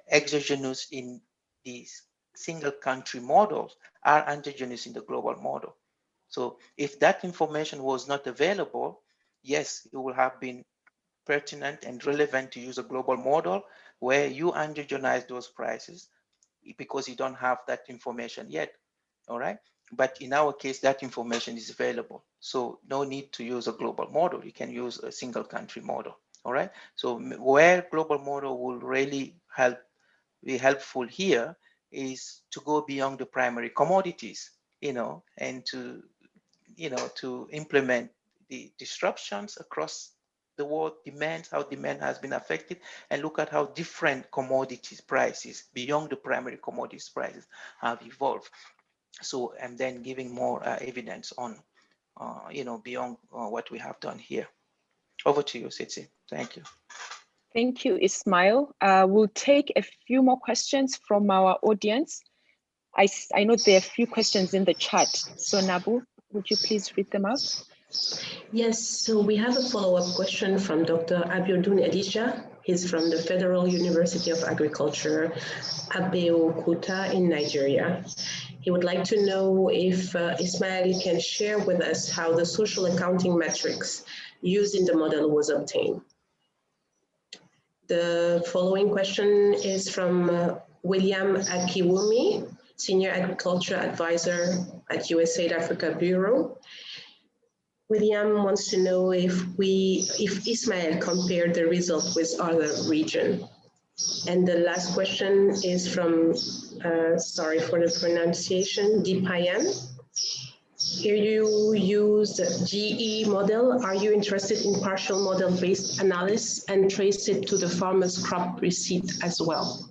exogenous in these single country models are endogenous in the global model. So if that information was not available, yes, it would have been pertinent and relevant to use a global model where you endogenize those prices because you don't have that information yet. All right. But in our case, that information is available. So no need to use a global model. You can use a single country model. All right. So where global model will really be helpful here is to go beyond the primary commodities, and to, to implement the disruptions across the world demand, how demand has been affected, and look at how different commodities prices beyond the primary commodities prices have evolved. So, and then giving more evidence on, beyond what we have done here. Over to you, Sitsi. Thank you. Thank you, Ismail. We'll take a few more questions from our audience. I know there are a few questions in the chat. So Nabu, would you please read them out? Yes, so we have a follow-up question from Dr. Abiodun Elisha. He's from the Federal University of Agriculture, Abeokuta in Nigeria. He would like to know if Ismail can share with us how the social accounting metrics used in the model was obtained. The following question is from William Akiwumi Senior Agriculture Advisor at USAID Africa Bureau. William wants to know if Ismail compared the result with other region. And the last question is from, sorry for the pronunciation, depen. Here you use GE model. Are you interested in partial model-based analysis and trace it to the farmer's crop receipt as well?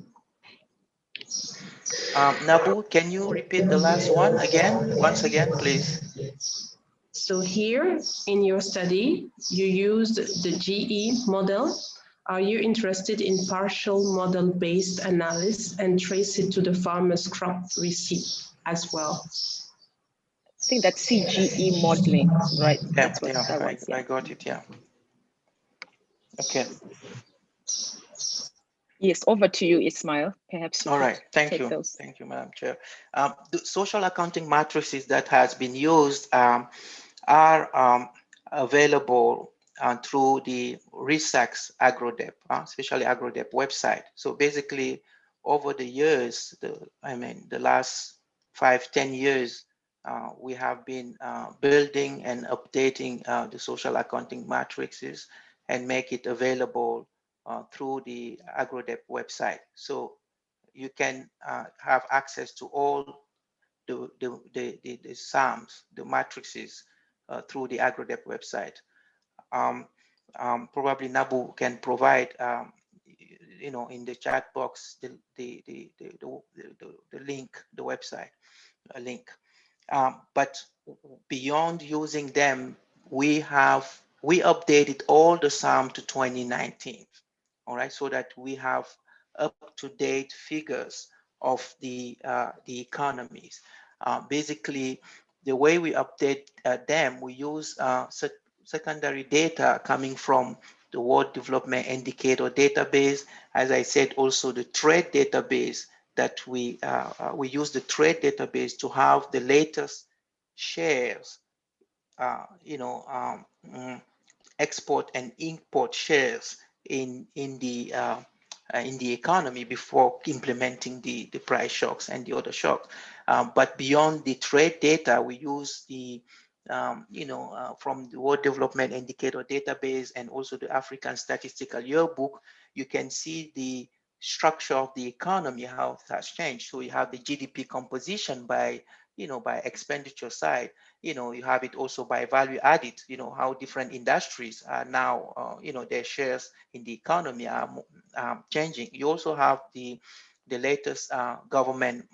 Nabu, can you repeat the last one again, once again, please? So here in your study, you used the GE model. Are you interested in partial model-based analysis and trace it to the farmer's crop receipt as well? I think that's CGE modeling, right? Yeah, That's what yeah, that was. Yeah. I got it. Yeah. Okay. Yes, over to you, Ismail. Perhaps you All right. Thank you. those. Thank you, Madam Chair. The social accounting matrices that has been used are available through the RISAC's AgroDep, especially AgroDep website. So basically, over the years, the last 5-10 years, we have been building and updating the social accounting matrices and make it available through the AgroDep website. So you can have access to all the sums, the matrices through the AgroDep website. Probably Nabu can provide, in the chat box, the link, the website link. But beyond using them, we updated all the sum to 2019. All right, so that we have up-to-date figures of the economies. Basically, the way we update them, we use secondary data coming from the World Development Indicator database. As I said, also the trade database that we use the trade database to have the latest shares, export and import shares in the economy before implementing the price shocks and the other shocks. But beyond the trade data, we use the from the World Development Indicator database and also the African Statistical Yearbook, you can see the structure of the economy, how it has changed. So you have the GDP composition by expenditure side. You have it also by value added, how different industries are now, their shares in the economy are changing. You also have the latest government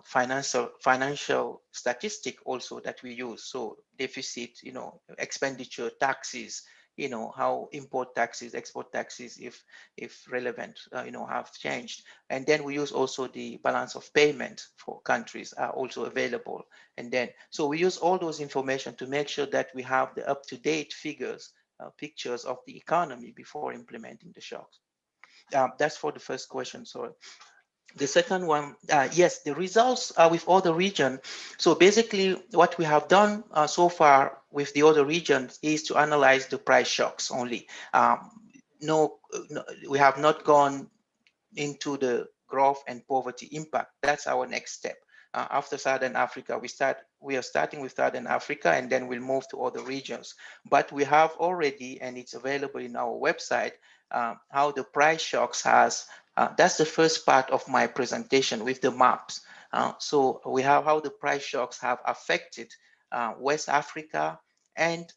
financial statistic also that we use. So deficit, expenditure, taxes, how import taxes, export taxes, if relevant, have changed. And then we use also the balance of payment for countries are also available. And then, so we use all those information to make sure that we have the up-to-date figures, pictures of the economy before implementing the shocks. That's for the first question. So the second one, yes, the results with other regions. So basically what we have done so far with the other regions is to analyze the price shocks only. No, we have not gone into the growth and poverty impact. That's our next step. After Southern Africa, we are starting with Southern Africa, and then we'll move to other regions. But we have already, and it's available in our website, how the price shocks has, that's the first part of my presentation with the maps. So we have how the price shocks have affected West Africa and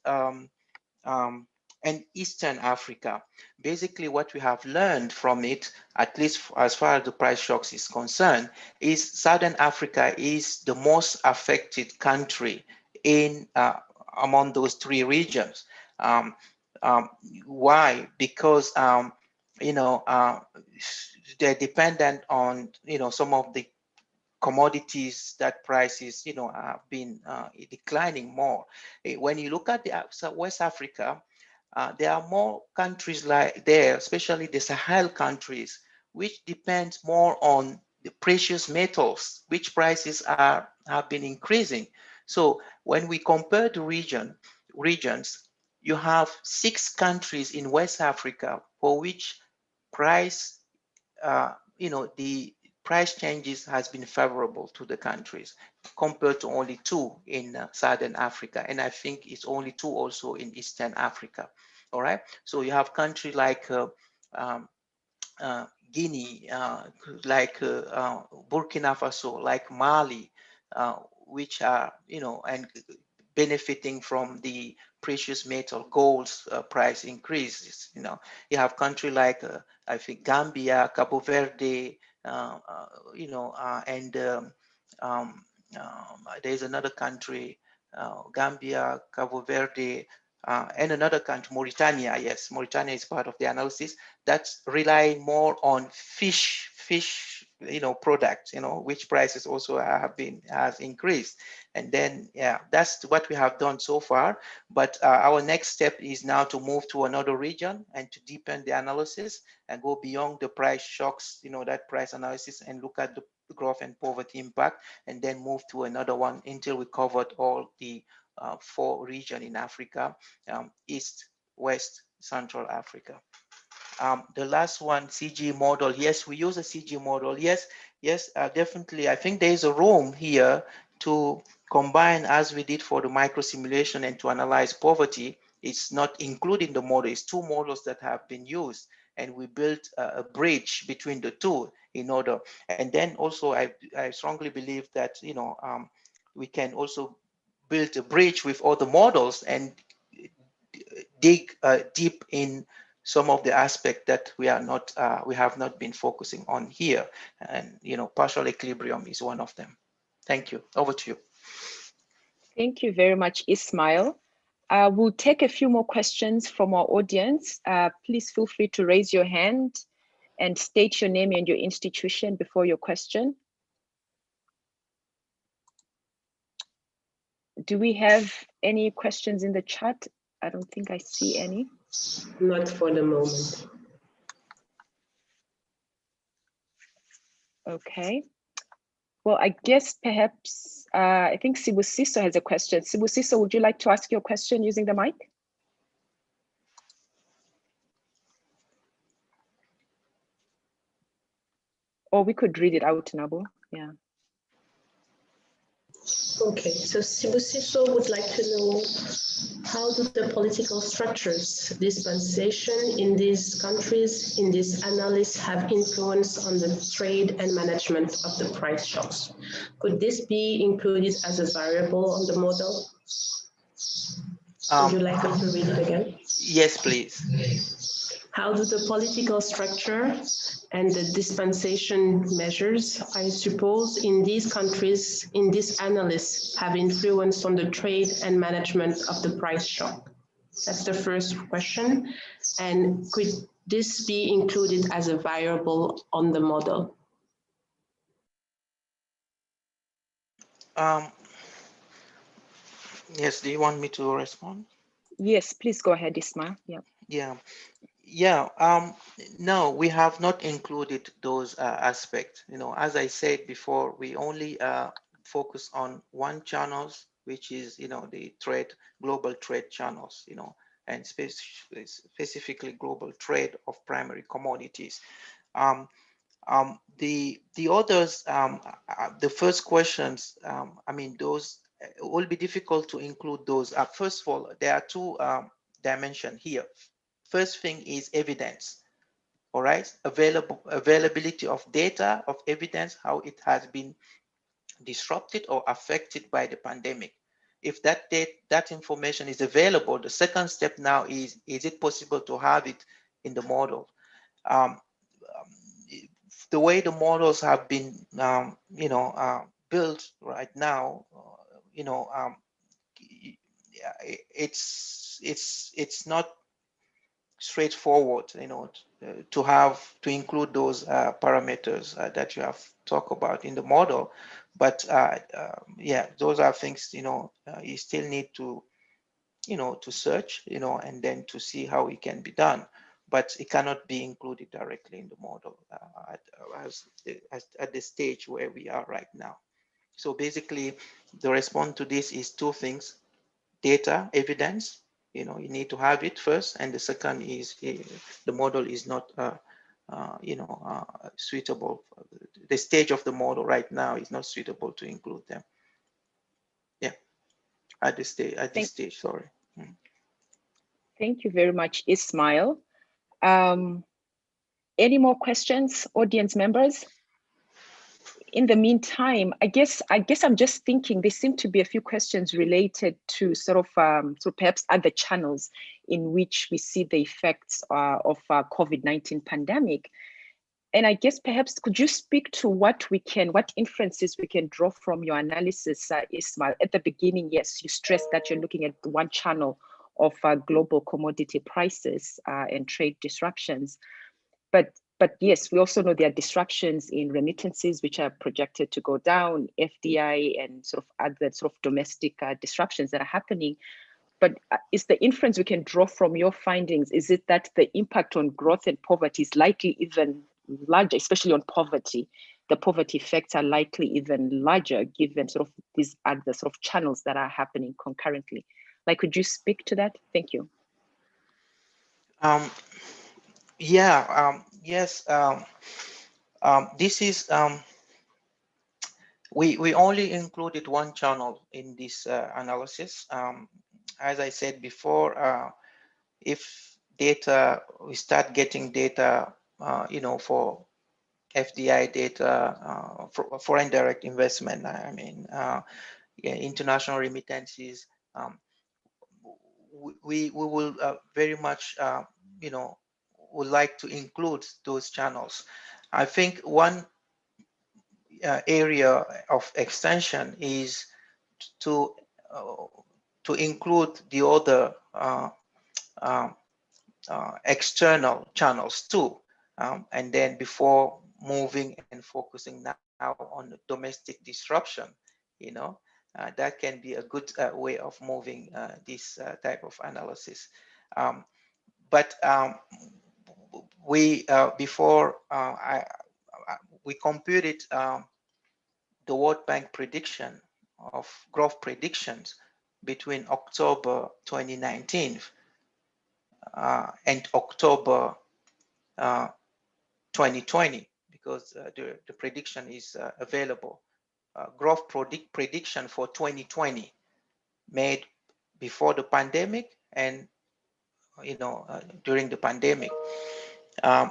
Eastern Africa. Basically, what we have learned from it, at least as far as the price shocks is concerned, is Southern Africa is the most affected country in among those three regions. Why? Because they're dependent on some of the commodities that prices have been declining more. When you look at the West Africa, there are more countries like there, especially the Sahel countries, which depend more on the precious metals, which prices have been increasing. So when we compare the regions, you have 6 countries in West Africa for which price, the price changes has been favorable to the countries compared to only 2 in Southern Africa. And I think it's only 2 also in Eastern Africa. All right. So you have countries like Guinea, like Burkina Faso, like Mali, which are, and benefiting from the precious metal gold's price increases. You have country like I think Gambia, Cabo Verde, and there's another country, Gambia, Cabo Verde, and another country, Mauritania. Yes, Mauritania is part of the analysis. That's relying more on fish, products, which prices also has increased. And then, yeah, that's what we have done so far. But our next step is now to move to another region and to deepen the analysis and go beyond the price shocks, that price analysis, and look at the growth and poverty impact, and then move to another one until we covered all the 4 regions in Africa, East, West, Central Africa. The last one, CG model. Yes, we use a CG model. Yes, definitely. I think there is a room here to combine, as we did for the micro simulation, and to analyze poverty. It's not including the model. It's 2 models that have been used, and we built a bridge between the 2 in order. And then also, I strongly believe that we can also build a bridge with other models and dig deep in some of the aspects that we have not been focusing on here, and partial equilibrium is one of them. Thank you. Over to you. Thank you very much, Ismail. We'll take a few more questions from our audience. Please feel free to raise your hand and state your name and your institution before your question. Do we have any questions in the chat? I don't think I see any. Not for the moment. Okay. Well, I guess perhaps, I think Sibusiso has a question. Sibusiso, would you like to ask your question using the mic? Or we could read it out, Nabu. Yeah. Okay, so Sibusiso would like to know, how do the political structures, dispensation in these countries, in this analysis, have influence on the trade and management of the price shocks? Could this be included as a variable on the model? Would you like me to read it again? Yes, please. How do the political structure and the dispensation measures, I suppose, in these countries, in this analysis, have influence on the trade and management of the price shock? That's the first question. And could this be included as a variable on the model? Yes, do you want me to respond? Yes, please go ahead, Ismail. Yeah. No, we have not included those aspects. As I said before, we only focus on one channels, which is the global trade channels, and specifically global trade of primary commodities. The others, the first questions, those will be difficult to include those. First of all, there are 2 dimensions here. First thing is evidence. All right, availability of data, of evidence, how it has been disrupted or affected by the pandemic. If that information is available, the second step now is it possible to have it in the model? The way the models have been, built right now, it's not straightforward, to include those parameters that you have talked about in the model. But yeah, those are things, you still need to, to search, and then to see how it can be done. But it cannot be included directly in the model at the stage where we are right now. So basically, the response to this is 2 things: data, evidence. You need to have it first, and the second is the model is not suitable the stage of the model right now is not suitable to include them. Yeah, at this stage, sorry. Thank you very much, Ismail. Any more questions, audience members? In the meantime, I guess I'm just thinking there seem to be a few questions related to sort of perhaps other channels in which we see the effects of COVID-19 pandemic. And I guess perhaps could you speak to what inferences we can draw from your analysis, Ismail? At the beginning, yes, you stressed that you're looking at one channel of global commodity prices and trade disruptions. But yes, we also know there are disruptions in remittances, which are projected to go down, FDI, and sort of other sort of domestic disruptions that are happening. But is the inference we can draw from your findings, is it that the impact on growth and poverty is likely even larger, especially on poverty? The poverty effects are likely even larger given sort of these other sort of channels that are happening concurrently. Like, could you speak to that? Thank you. Yes. This is we only included one channel in this analysis. As I said before, if we start getting data, for FDI data, for foreign direct investment, international remittances, we will very much, would like to include those channels. I think one area of extension is to include the other external channels too, and then before moving and focusing now on the domestic disruption, that can be a good way of moving this type of analysis. But we computed the World Bank prediction of growth predictions between October 2019 and October 2020, because the prediction is available. Growth prediction for 2020 made before the pandemic and during the pandemic.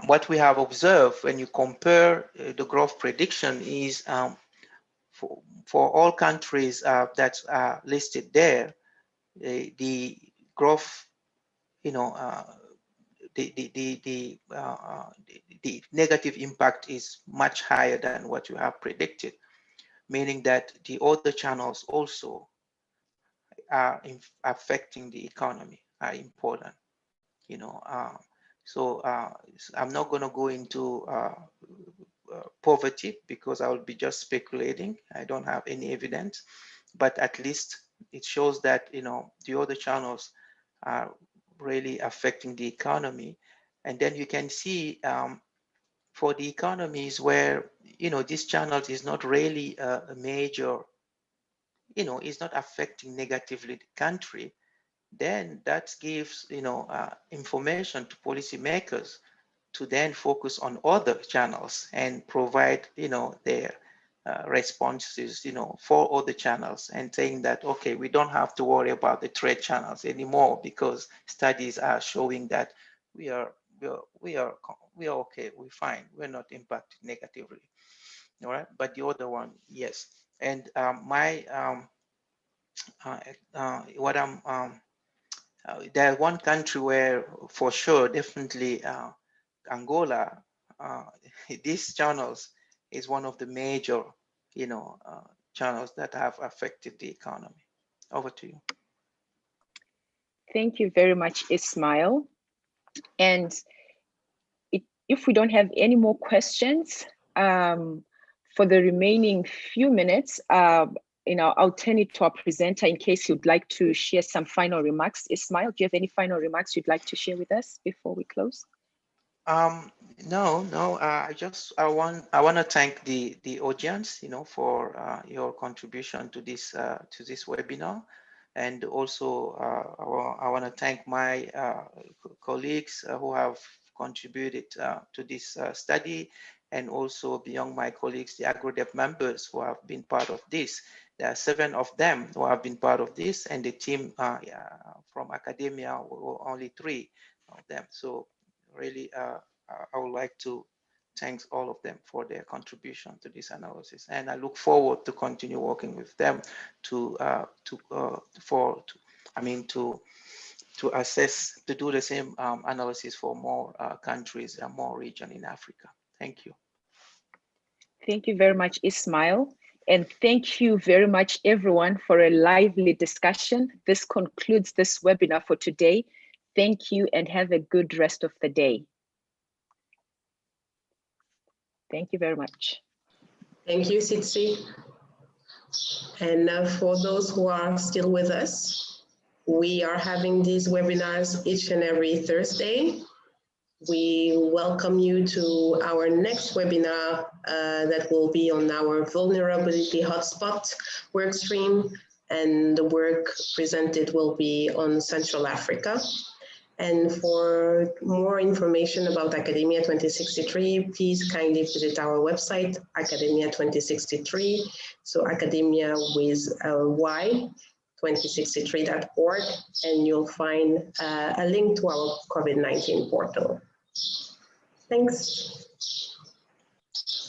What we have observed when you compare the growth prediction is for all countries that are listed there, the growth, the negative impact is much higher than what you have predicted, meaning that the other channels also are affecting the economy, are important. So I'm not going to go into poverty because I will be just speculating. I don't have any evidence, but at least it shows that the other channels are really affecting the economy. And then you can see for the economies where this channel is not really a major, is not affecting negatively the country, then that gives information to policymakers to then focus on other channels and provide their responses for other channels, and saying that, okay, we don't have to worry about the trade channels anymore because studies are showing that we are okay, we're fine, we're not impacted negatively. All right, but the other one, yes. And there's one country where for sure, definitely Angola, these channels is one of the major, channels that have affected the economy. Over to you. Thank you very much, Ismail. And if we don't have any more questions, for the remaining few minutes, I'll turn it to our presenter in case you'd like to share some final remarks. Ismail, do you have any final remarks you'd like to share with us before we close? No. I want to thank the audience, for your contribution to this webinar, and also I want to thank my colleagues who have contributed to this study, and also beyond my colleagues, the AgroDev members who have been part of this. There are 7 of them who have been part of this, and the team from academia were only 3 of them. So really, I would like to thank all of them for their contribution to this analysis, and I look forward to continue working with them to assess, to do the same analysis for more countries and more regions in Africa. Thank you. Thank you very much, Ismail. And thank you very much, everyone, for a lively discussion. This concludes this webinar for today. Thank you and have a good rest of the day. Thank you very much. Thank you, Sitsi. And for those who are still with us, we are having these webinars each and every Thursday. We welcome you to our next webinar that will be on our vulnerability hotspot workstream, and the work presented will be on Central Africa. And for more information about Academia 2063, please kindly visit our website, Academia 2063. So Academia with Y, 2063.org, and you'll find a link to our COVID-19 portal. Thanks.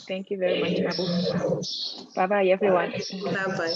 Thank you very much, Nabu. Bye-bye, everyone. Bye-bye.